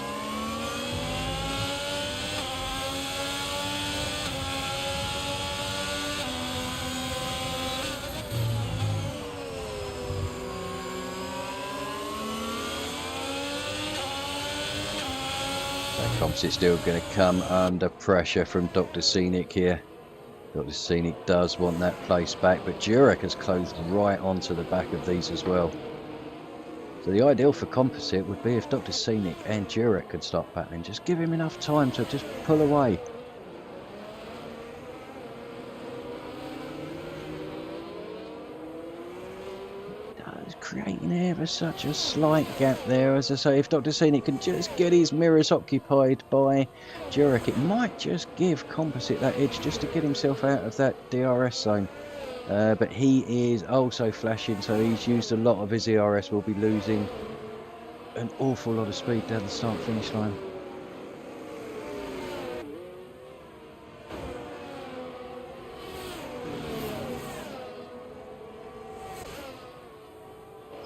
That composite's still going to come under pressure from Dr. Scenic here. Dr. Scenic does want that place back, but Jurek has closed right onto the back of these as well. So the ideal for composite would be if Dr. Scenic and Jurek could start battling. Just give him enough time to just pull away. Creating ever such a slight gap there. As I say, if Dr. Scenic can just get his mirrors occupied by Jurek, it might just give Composite that edge just to get himself out of that DRS zone. But he is also flashing, so he's used a lot of his ERS. Will be losing an awful lot of speed down the start-finish line.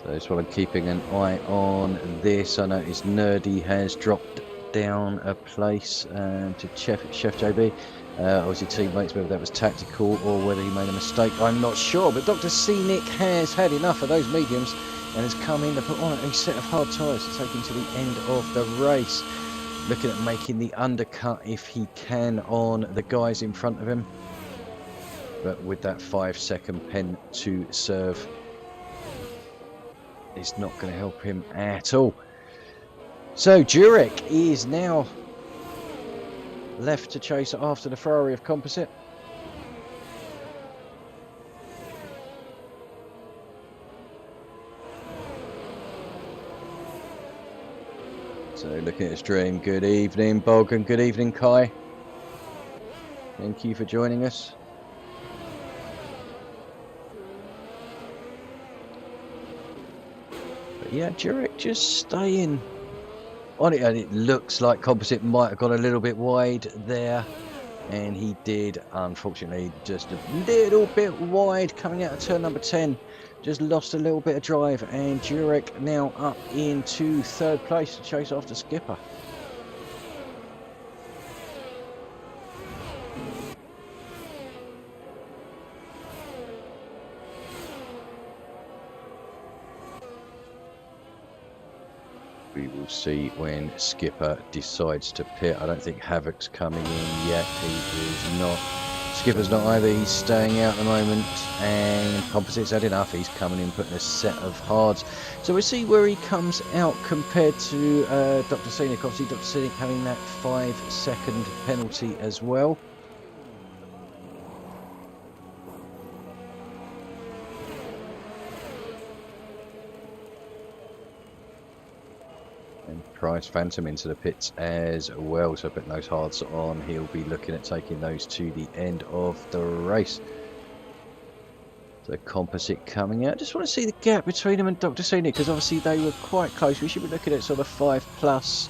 So that's what I'm keeping an eye on this. I noticed Nerdy has dropped down a place to Chef JB. Obviously teammates, whether that was tactical or whether he made a mistake, I'm not sure. But Dr. Scenic has had enough of those mediums and has come in to put on a set of hard tyres to take him to the end of the race. Looking at making the undercut if he can on the guys in front of him. But with that 5-second pen to serve, it's not going to help him at all. So Jurek is now left to chase after the Ferrari of Composite. So looking at the stream, good evening Bog and good evening Kai. Thank you for joining us. Yeah, Jurek just staying on it, and it looks like Composite might have got a little bit wide there, and he did, unfortunately, just a little bit wide coming out of turn number 10. Just lost a little bit of drive, and Jurek now up into third place to chase after Skipper. We will see when Skipper decides to pit. I don't think Havoc's coming in yet. He is not. Skipper's not either. He's staying out at the moment. And Composite's had enough. He's coming in, putting a set of hards. So we'll see where he comes out compared to Dr. Scenic. Obviously, Dr. Scenic having that 5-second penalty as well. Price Phantom into the pits as well, so putting those hards on, he'll be looking at taking those to the end of the race. So Composite coming out. Just want to see the gap between him and Dr. Scenic, because obviously they were quite close. We should be looking at sort of 5+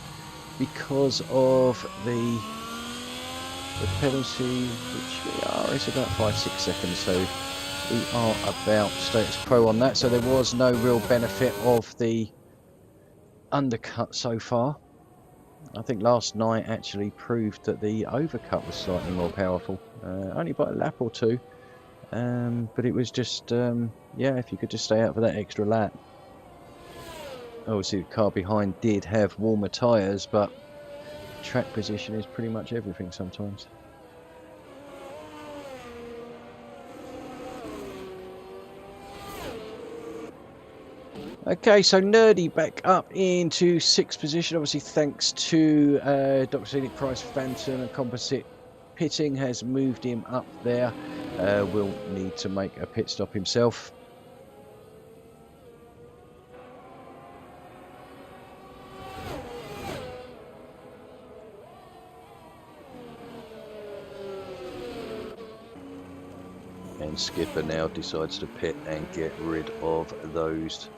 because of the penalty, which we are. It's about 5-6 seconds, so we are about status quo on that. So there was no real benefit of the undercut so far. I think last night actually proved that the overcut was slightly more powerful, only by a lap or two, but it was just yeah, if you could just stay out for that extra lap. Obviously the car behind did have warmer tyres, but track position is pretty much everything sometimes. Okay, so Nerdy back up into 6th position, obviously thanks to Dr. Scenic, Price Phantom and Composite pitting has moved him up there. Will need to make a pit stop himself. And Skipper now decides to pit and get rid of those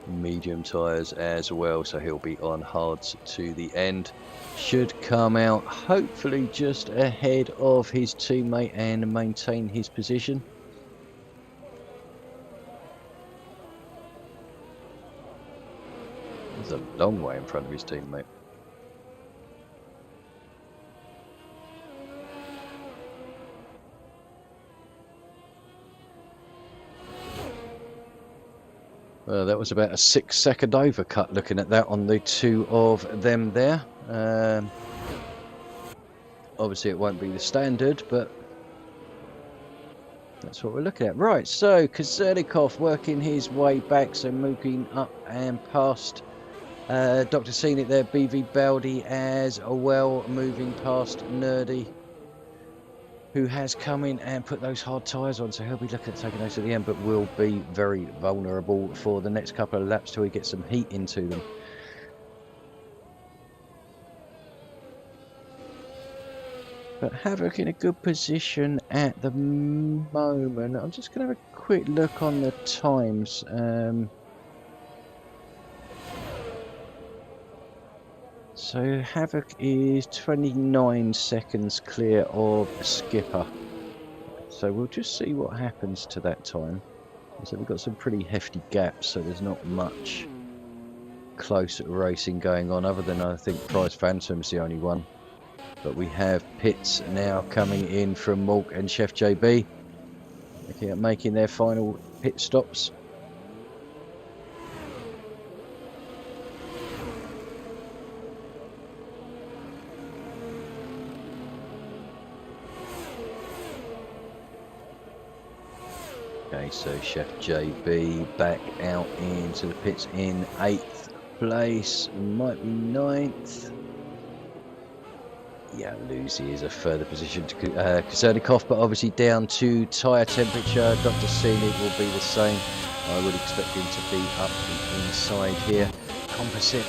medium tyres as well, so he'll be on hards to the end. Should come out hopefully just ahead of his teammate and maintain his position. He's a long way in front of his teammate. Well, that was about a 6-second overcut looking at that on the two of them there. Obviously, it won't be the standard, but that's what we're looking at. Right, so Kazernikov working his way back, so moving up and past Dr. Scenic there, BV Baldi as well, moving past Nerdy, who has come in and put those hard tyres on, so he'll be looking at taking those to the end, but will be very vulnerable for the next couple of laps till he gets some heat into them. But Havoc in a good position at the moment. I'm just going to have a quick look on the times. So Havoc is 29 seconds clear of Skipper. So we'll just see what happens to that time. So we've got some pretty hefty gaps, so there's not much close racing going on, other than I think Prize Phantom's the only one. But we have pits now coming in from Mork and Chef JB, looking at making their final pit stops. Okay, so Chef JB back out into the pits in 8th place, might be 9th. Yeah, Lucy is a further position to Kazernikov, but obviously down to tyre temperature. Dr. Scenic will be the same. I would expect him to be up the inside here. Composite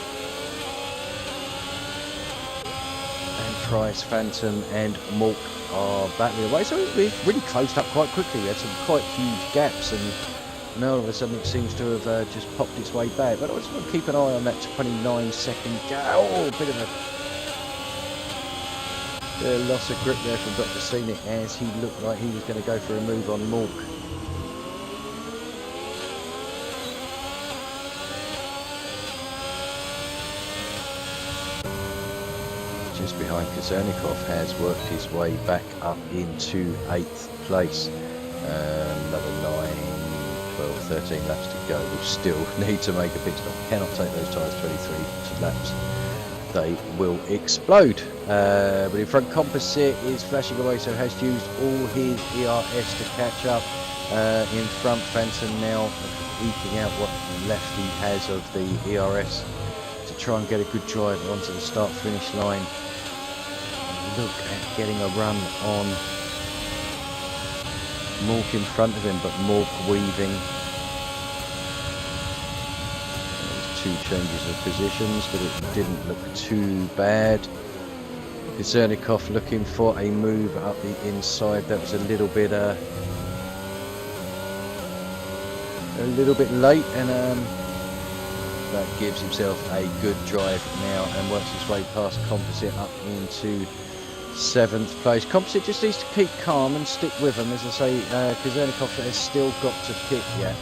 and Prize Phantom and Mork are battling away. So we've really closed up quite quickly. We had some quite huge gaps, and now all of a sudden it seems to have just popped its way back. But I just want to keep an eye on that 29-second gap. Oh, a bit of a loss of grip there from Dr. Scenic, as he looked like he was going to go for a move on Mork. Just behind Kazernikov has worked his way back up into 8th place. Another 9, 12, 13 laps to go. We'll still need to make a pit stop. Cannot take those tyres 23 laps. They will explode. But in front, Composite is flashing away, so has used all his ERS to catch up. In front, Phantom now eking out what left he has of the ERS to try and get a good drive onto the start-finish line. And look at getting a run on Mork in front of him, but Mork weaving. Two changes of positions, but it didn't look too bad. Kazernikov looking for a move up the inside. That was a little bit late, and that gives himself a good drive now and works his way past Composite up into 7th place. Composite just needs to keep calm and stick with him. As I say, Kazernikov has still got to pit yet,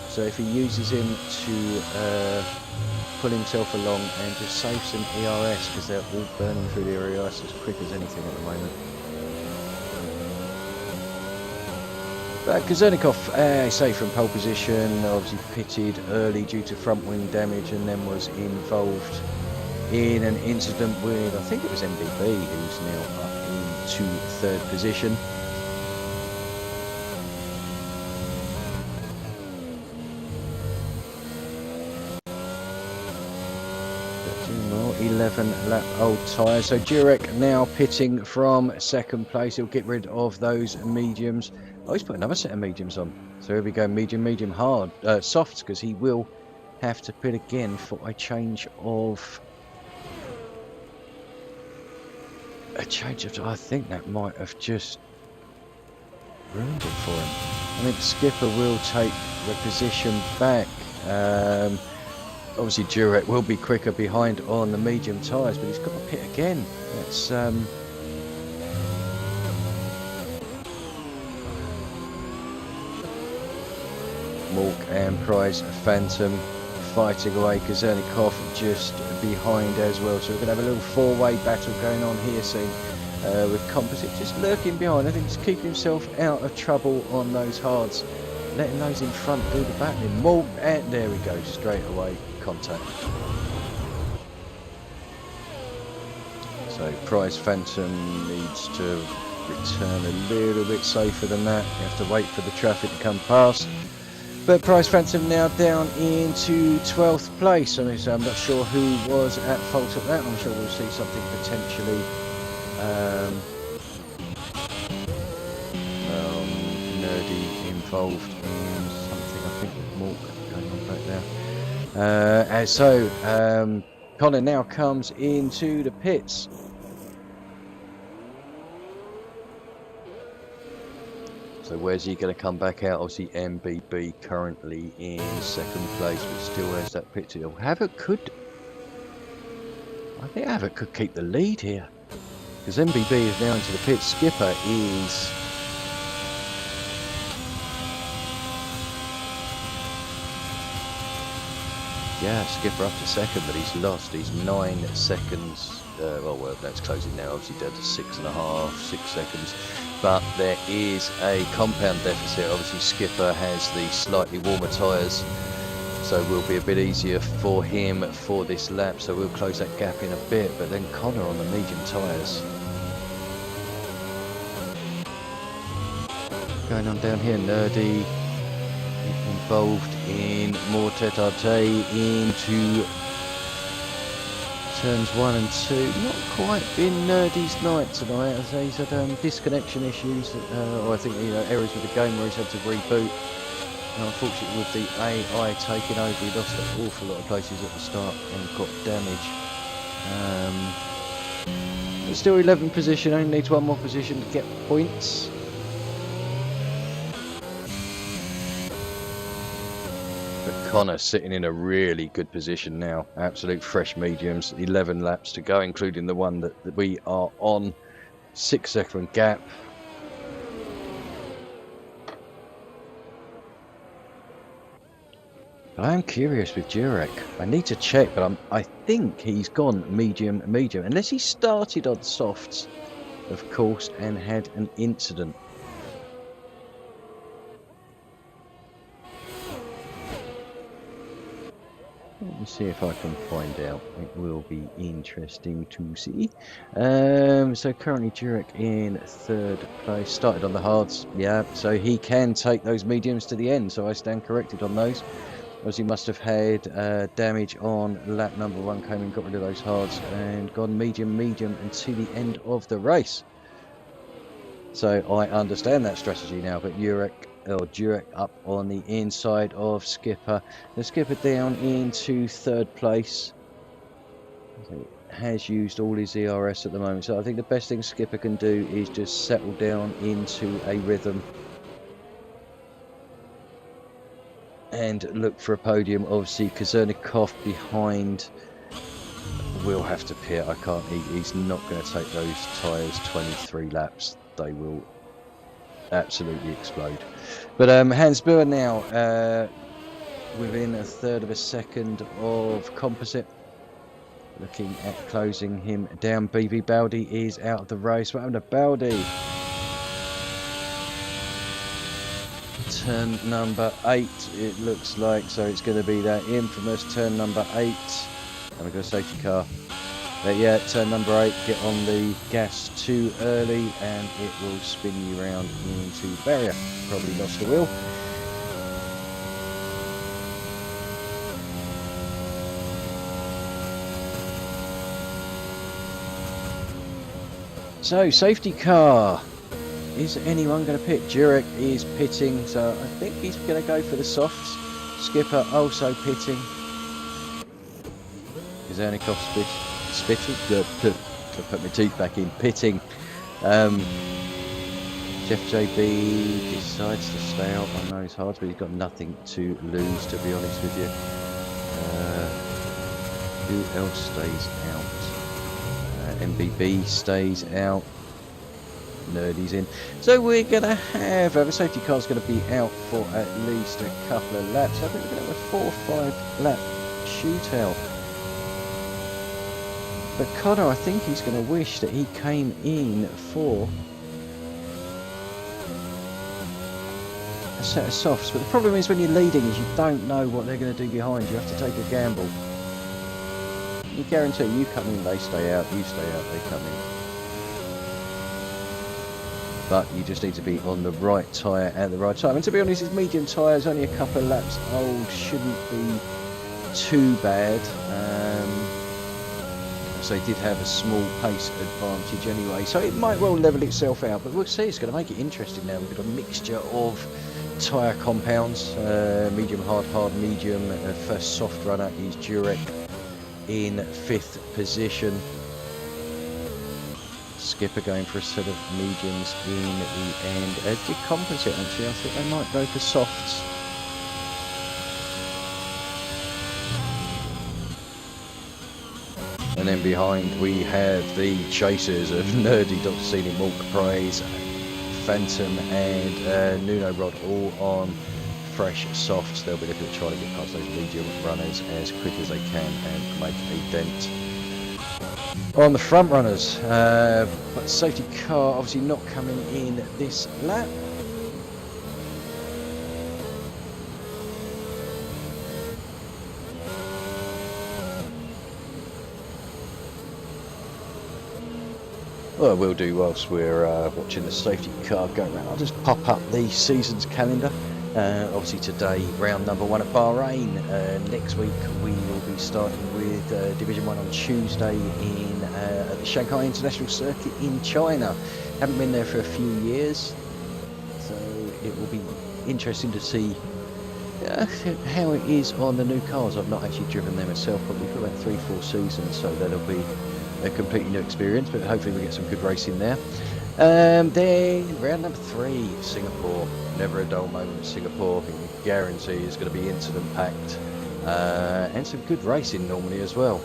so if he uses him to pull himself along and just save some ERS, because they're all burning through the ERS as quick as anything at the moment. Kazernikov, I say from pole position, obviously pitted early due to front wing damage, and then was involved in an incident with, I think it was MBB, who's now up into 3rd position. 11 lap old tyres. So Jurek now pitting from 2nd place. He'll get rid of those mediums. Oh, he's put another set of mediums on. So here we go, medium, hard, softs, because he will have to pit again for a change of... I think that might have just ruined it for him. I think Skipper will take the position back. Obviously Jurek will be quicker behind on the medium tyres, but he's got to pit again. That's Mork and Prize Phantom fighting away. Kazernikov just behind as well, so we're going to have a little four-way battle going on here soon, with Composite just lurking behind. I think he's keeping himself out of trouble on those hards, letting those in front do the battling. Mork, and there we go, straight away contact. So Prize Phantom needs to return a little bit safer than that. You have to wait for the traffic to come past. But Prize Phantom now down into 12th place. I mean, so I'm not sure who was at fault at that. I'm sure we'll see something potentially nerdy involved in something. I think with Mork going on back there. And so Connor now comes into the pits. So where's he going to come back out? Obviously MBB currently in 2nd place, but still has that pit to go. Havoc could... I think Havoc could keep the lead here. Because MBB is now into the pit. Skipper is... Yeah, Skipper up to 2nd, but he's lost. He's 9 seconds. Well, that's closing now. Obviously down to 6.5, 6 seconds. But there is a compound deficit. Obviously Skipper has the slightly warmer tyres, so it will be a bit easier for him for this lap. So we'll close that gap in a bit. But then Connor on the medium tyres. Going on down here, Nerdy involved in more tete-a-tete into turns 1 and 2. Not quite been Nerdy's night tonight. As he's had disconnection issues, or I think errors with the game where he's had to reboot. And unfortunately, with the AI taking over, he lost an awful lot of places at the start and got damage. But still 11th position. Only needs one more position to get points. Connor sitting in a really good position now. Absolute fresh mediums. 11 laps to go, including the one that we are on. 6-second gap. I am curious with Jurek. I need to check, but I think he's gone medium, unless he started on softs, of course, and had an incident. Let me see if I can find out. It will be interesting to see. So currently Jurek in 3rd place. Started on the hards, yeah. So he can take those mediums to the end. So I stand corrected on those. As he must have had damage on lap number 1. Came and got rid of those hards and gone medium, until the end of the race. So I understand that strategy now. But Jurek up on the inside of Skipper. The Skipper down into 3rd place. So has used all his ERS at the moment. So I think the best thing Skipper can do is just settle down into a rhythm and look for a podium. Obviously Kazernikov behind will have to pit. I can't. He's not going to take those tyres 23 laps. They will absolutely explode. But Hans Buer now within 1/3 of a second of Composite, looking at closing him down. BB Baldi is out of the race. What happened to Baldi? Turn number 8 it looks like, so it's going to be that infamous turn number 8. And we've got a safety car. But yeah, turn number 8, get on the gas too early and it will spin you round into the barrier. Probably lost the wheel. So, safety car. Is anyone going to pit? Jurek is pitting, so I think he's going to go for the softs. Skipper also pitting. Kazernikov spitting. I put my teeth back in. Pitting. Jeff JB decides to stay out on those hards, but he's got nothing to lose, to be honest with you. Who else stays out? MBB stays out. Nerdy's in. So we're going to have the safety car's going to be out for at least a couple of laps. I think we're going to have a 4 or 5 lap shootout. But Connor, I think he's going to wish that he came in for a set of softs. But the problem is when you're leading is you don't know what they're going to do behind. You have to take a gamble. You guarantee you come in, they stay out, you stay out, they come in. But you just need to be on the right tyre at the right time. And to be honest, his medium tyres, only a couple of laps old, shouldn't be too bad. So he did have a small pace advantage anyway, so it might well level itself out, but we'll see. It's going to make it interesting now. We've got a mixture of tyre compounds, medium hard, hard medium. First soft runner is Jurek in 5th position. Skipper going for a set of mediums in the end. Did compensate actually. I think they might go for softs. And then behind we have the chasers of Nerdy, Dr. Seeley, Mork, Prize, Phantom and Nuno Rod, all on fresh softs. They'll be looking at trying to get past those medium runners as quick as they can and make a dent on the front runners. But safety car obviously not coming in this lap. Well, we'll do whilst we're watching the safety car go around. I'll just pop up the season's calendar. Obviously today, round number 1 at Bahrain. Next week we will be starting with Division 1 on Tuesday at the Shanghai International Circuit in China. Haven't been there for a few years, so it will be interesting to see how it is on the new cars. I've not actually driven them myself, probably for about 3-4 seasons, so that'll be a completely new experience, but hopefully we get some good racing there. Then round number 3, Singapore. Never a dull moment in Singapore. I can guarantee it's going to be incident packed, and some good racing normally as well.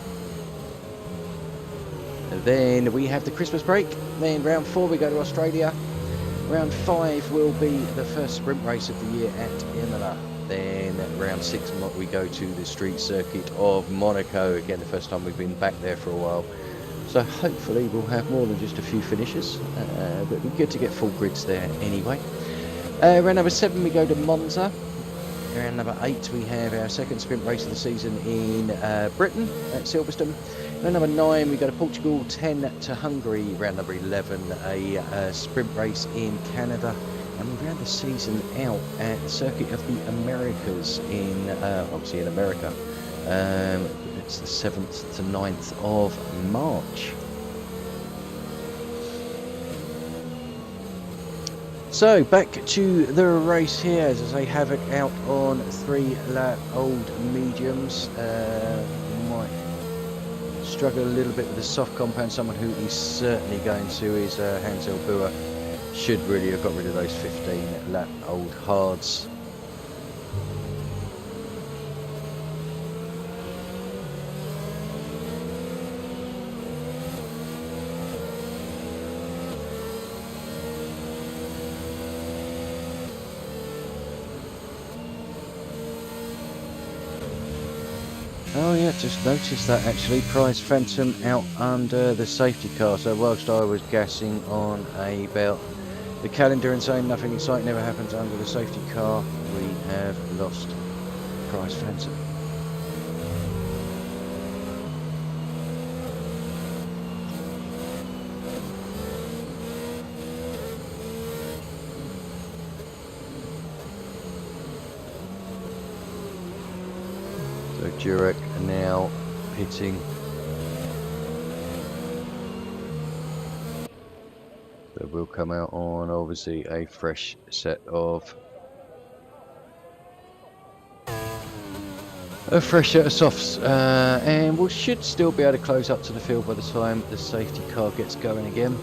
And then we have the Christmas break. Then round 4 we go to Australia. Round 5 will be the first sprint race of the year at Imola. Then round 6 we go to the street circuit of Monaco. Again, the first time we've been back there for a while. So hopefully we'll have more than just a few finishes, but it'd be good to get full grids there anyway. Round number 7 we go to Monza. Round number 8 we have our second sprint race of the season in Britain at Silverstone. Round number 9 we go to Portugal, 10 to Hungary. Round number 11 a sprint race in Canada. And we round the season out at the Circuit of the Americas in, obviously in America. It's the 7th to 9th of March. So back to the race here, as I have it out on 3-lap old mediums. Might struggle a little bit with the soft compound. Someone who is certainly going to is Hansel Bua. Should really have got rid of those 15-lap old hards. Oh yeah, just noticed that actually. Prize Phantom out under the safety car. So whilst I was gassing on about the calendar and saying nothing exciting never happens under the safety car, we have lost Prize Phantom. So Jurek now pitting. So we'll come out on obviously a fresh set of softs, and we should still be able to close up to the field by the time the safety car gets going again.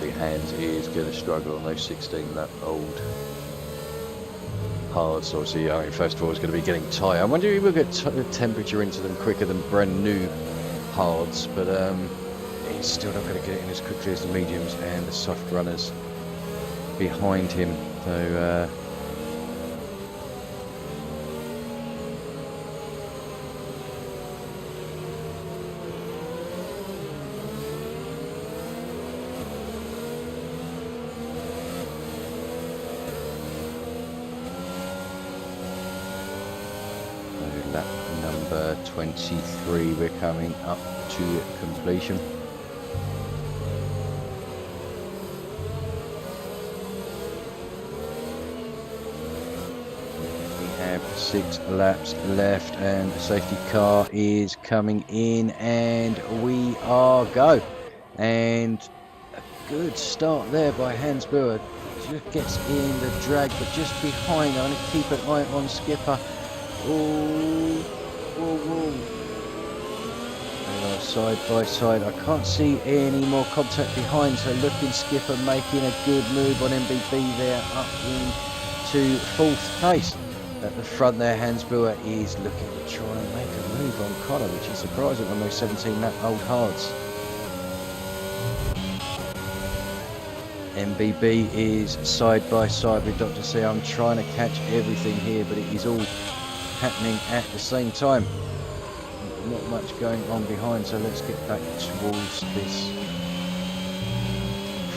The hands is going to struggle on those 16-lap old hards. Obviously, I mean, first of all, it's going to be getting tight. I wonder if we'll get temperature into them quicker than brand new hards, but he's still not going to get it in as quickly as the mediums and the soft runners. behind him. So lap number 23, we're coming up to completion. We have 6 laps left and the safety car is coming in, and we are go. And a good start there by Hans Buhr. Just gets in the drag, but just behind. I'm going to keep an eye on Skipper. Oh, whoa, whoa. They are side by side. I can't see any more contact behind, so looking Skipper making a good move on MBB there, up into 4th place. At the front there, Hans Buhr is looking to try and make a move on Connor, which is surprising on those 17 lap old hards. MBB is side by side with Dr. C. I'm trying to catch everything here, but it is all happening at the same time. Not much going on behind, so let's get back towards this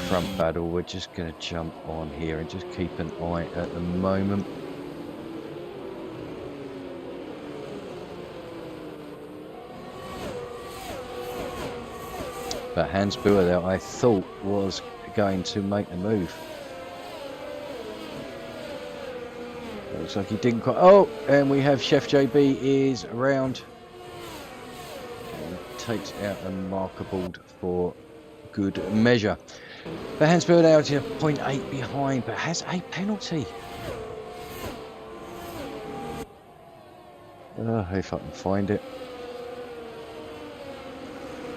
front battle. We're just going to jump on here and just keep an eye at the moment. But Hans Buhr there, I thought, was going to make the move. Looks like he didn't quite. Oh, and we have Chef JB is around. And takes out a marker board for good measure. But Hans Buhr now to 0.8 behind, but has a penalty. If I can find it.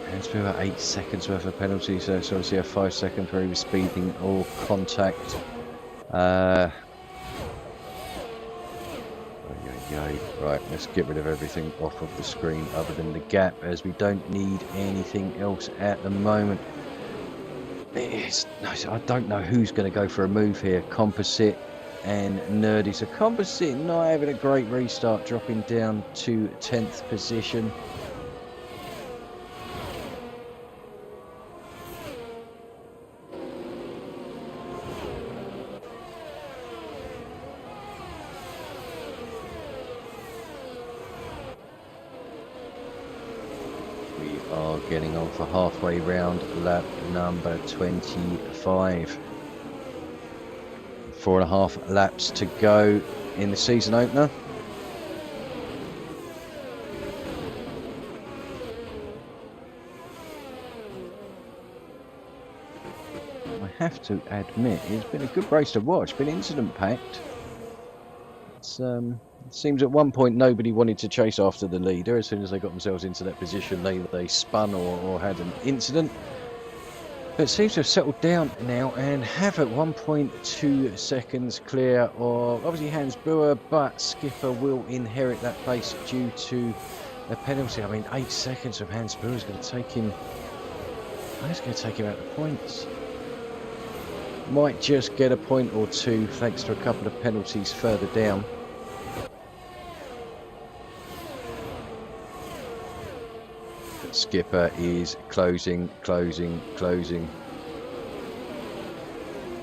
Hans Buhr 8 seconds worth of penalty, so it's obviously a 5 second where he was speeding or contact. Right, let's get rid of everything off of the screen other than the gap, as we don't need anything else at the moment. I don't know who's going to go for a move here. Composite and Nerdy. So Composite not having a great restart, dropping down to 10th position. Are getting on for halfway round lap number 25. 4.5 laps to go in the season opener. I have to admit, it's been a good race to watch, been incident packed. It seems at one point nobody wanted to chase after the leader. As soon as they got themselves into that position, they spun or had an incident. But it seems to have settled down now and have at 1.2 seconds clear of obviously Hans Buhr, but Skipper will inherit that place due to a penalty. I mean, 8 seconds of Hans Buhr is going to take him. That's going to take him out of points. Might just get a point or two thanks to a couple of penalties further down. But Skipper is closing.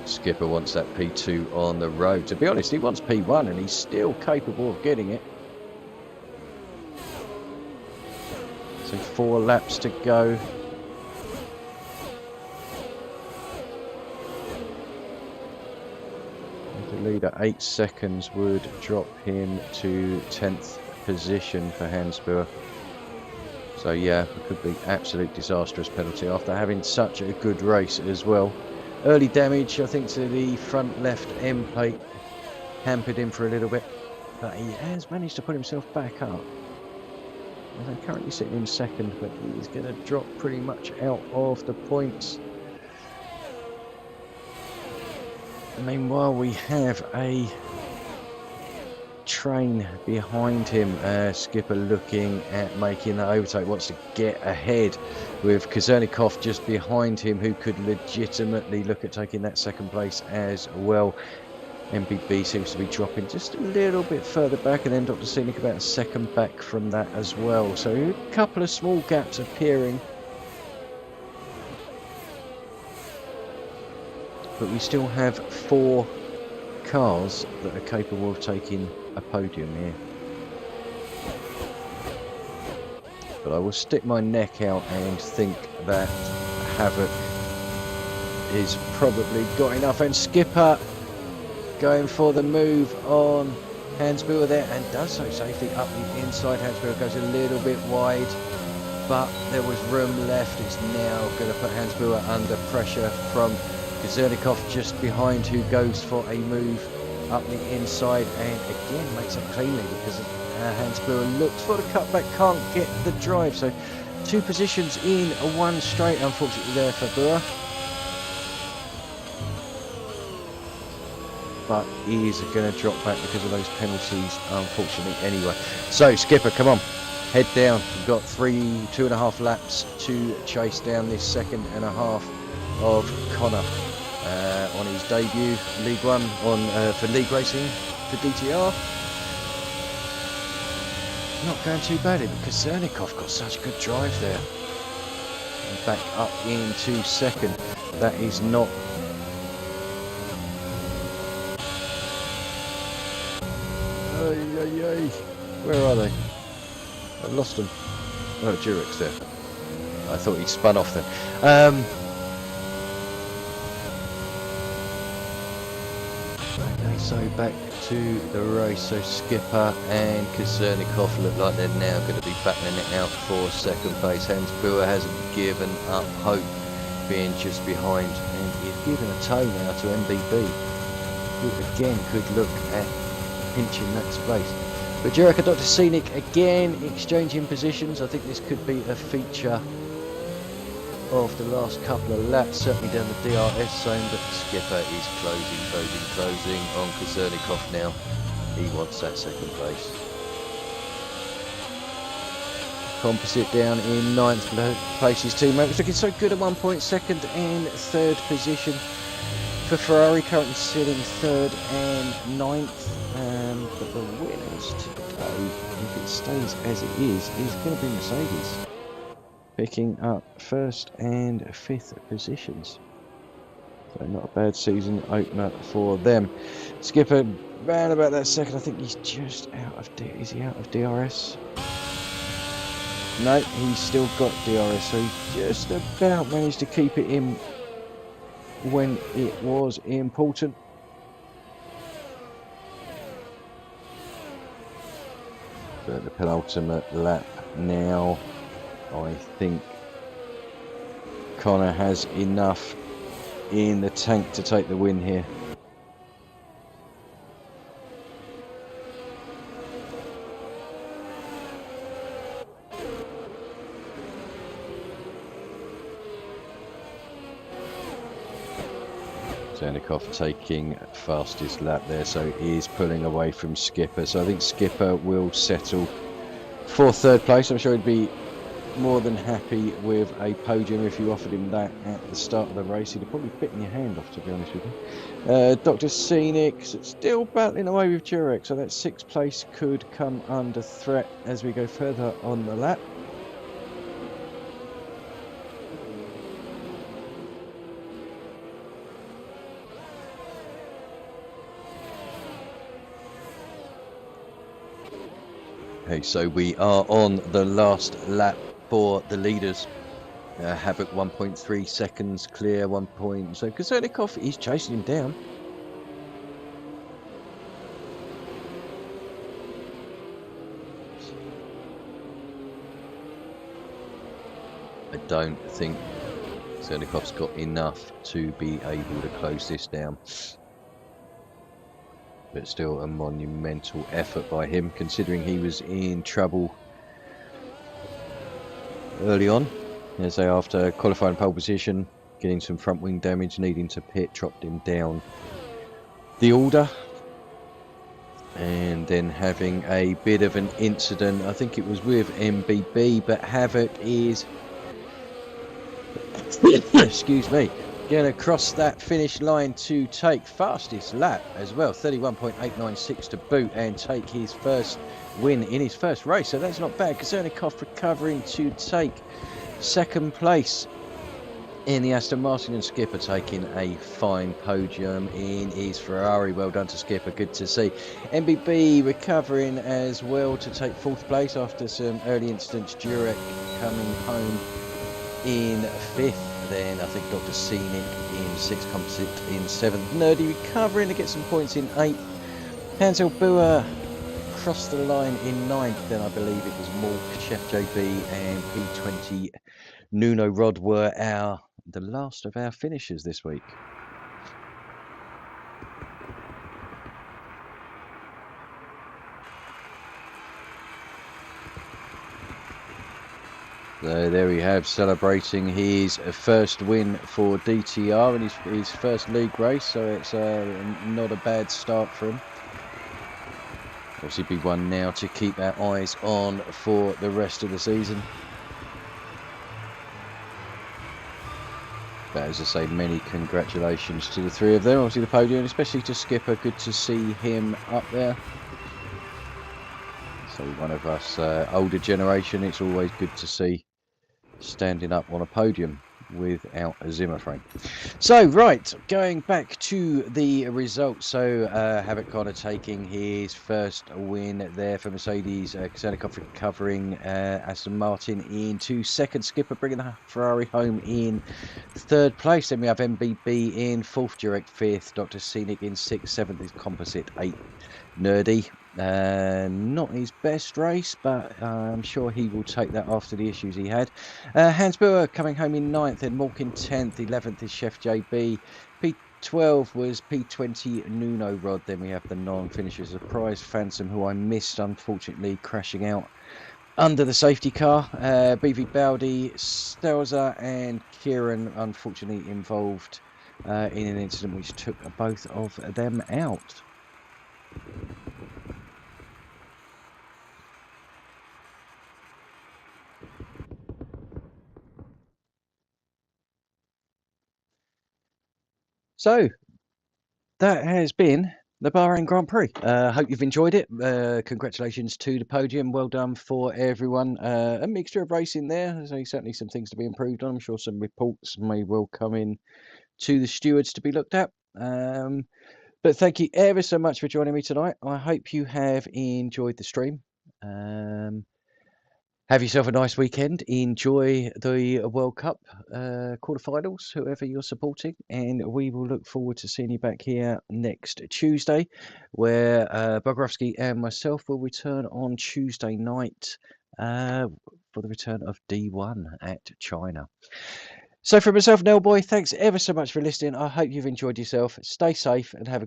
Skipper wants that P2 on the road. To be honest, he wants P1 and he's still capable of getting it. So 4 laps to go. The leader 8 seconds would drop him to 10th position for Hans Buhr. So yeah, it could be absolute disastrous penalty after having such a good race as well. Early damage, I think, to the front left end plate hampered him for a little bit, but he has managed to put himself back up. They're currently sitting in second, but he's going to drop pretty much out of the points. Meanwhile, we have a train behind him. Skipper looking at making that overtake, wants to get ahead with Kazernikov just behind him, who could legitimately look at taking that second place as well. MBB seems to be dropping just a little bit further back, and then Dr. Scenic about a second back from that as well. So a couple of small gaps appearing, but we still have 4 cars that are capable of taking a podium here. But I will stick my neck out and think that Havoc is probably got enough, and Skipper going for the move on Hansbuhr there, and does so safely up the inside. Hansbuhr goes a little bit wide, but there was room left. It's now going to put Hansbuhr under pressure from Kazernikov just behind, who goes for a move up the inside and again makes it cleanly because Hansbuhr looks for the cutback, can't get the drive. So 2 positions in, a 1 straight unfortunately there for Buhr. But he is going to drop back because of those penalties, unfortunately, anyway. So, Skipper, come on, head down. We've got 2.5 laps to chase down this 2.5 of Connor on his debut, League One, for league racing for DTR. Not going too badly because Kazernikov got such good drive there. And back up into second. That is not... Where are they? I've lost them. Oh, Jurek's there. I thought he spun off then. Okay, so back to the race. So Skipper and Kazernikov look like they're now going to be battling it out for second place. Hansbuhr hasn't given up hope, being just behind, and he's given a toe now to MBB, who again could look at pinching that space. But Jurek and Dr. Scenic again exchanging positions. I think this could be a feature of the last couple of laps, certainly down the DRS zone, but Skipper is closing on Kazernikov now. He wants that second place. Composite down in 9th place. His teammate was looking so good at one point, 2nd and 3rd position. For Ferrari, currently sitting 3rd and 9th, but the winners today, if it stays as it is going to be Mercedes, picking up 1st and 5th positions. So not a bad season opener for them. Skipper round about that second. I think he's just out of... Is he out of DRS? No, he's still got DRS, so he just about managed to keep it in when it was important. But the penultimate lap now, I think Connor has enough in the tank to take the win here. Kazernikov taking fastest lap there, so he is pulling away from Skipper. So I think Skipper will settle for 3rd place. I'm sure he'd be more than happy with a podium if you offered him that at the start of the race. He'd have probably bitten your hand off, to be honest with you. Dr. Scenic still battling away with Jurek, so that 6th place could come under threat as we go further on the lap. Okay, so we are on the last lap for the leaders. Havoc 1.3 seconds clear, 1 point. So Kazernikov is chasing him down. I don't think Kazernikov's got enough to be able to close this down. But still a monumental effort by him, considering he was in trouble early on. As they, after qualifying pole position, getting some front wing damage, needing to pit, dropped him down the order. And then having a bit of an incident, I think it was with MBB, but Havoc is excuse me, going to cross that finish line to take fastest lap as well, 31.896 to boot, and take his first win in his first race. So that's not bad. Kosernikov recovering to take second place in the Aston Martin, and Skipper taking a fine podium in his Ferrari. Well done to Skipper, good to see. MBB recovering as well to take fourth place after some early incidents. Jurek coming home in fifth. Then I think Dr. Scenic in sixth, Composite in seventh. Nerdy recovering to get some points in eighth. Hansel Bua crossed the line in ninth. Then I believe it was Mork, Chef JB and P20 Nuno Rod were the last of our finishers this week. So there we have, celebrating his first win for DTR in his first league race. So it's not a bad start for him. Obviously big one now to keep our eyes on for the rest of the season. But as I say, many congratulations to the three of them. Obviously the podium, especially to Skipper. Good to see him up there. So one of us older generation, it's always good to see standing up on a podium without a Zimmer frame. So right, going back to the results. So Havoc Connor taking his first win there for Mercedes. Kosernikov recovering, Aston Martin into second. Skipper bringing the Ferrari home in third place. Then we have MBB in fourth, Jurek fifth, Dr. Scenic in sixth, seventh is Composite, eighth Nerdy. Not his best race, but I'm sure he will take that after the issues he had. Hans Buer coming home in 9th, and Mork in 10th, 11th is Chef JB. P12 was P20 Nuno Rod. Then we have the non-finishers, Surprise Phantom, who I missed, unfortunately, crashing out under the safety car. BV Baldi, Stelza and Kieran, unfortunately, involved in an incident which took both of them out. So that has been the Bahrain Grand Prix. Hope you've enjoyed it. Congratulations to the podium. Well done for everyone. A mixture of racing there. There's certainly some things to be improved on. I'm sure some reports may well come in to the stewards to be looked at. But thank you ever so much for joining me tonight. I hope you have enjoyed the stream. Have yourself a nice weekend. Enjoy the World Cup quarterfinals, whoever you're supporting, and we will look forward to seeing you back here next Tuesday, where Bogrovsky and myself will return on Tuesday night for the return of D1 at China. So for myself, Nell Boy, thanks ever so much for listening. I hope you've enjoyed yourself. Stay safe and have a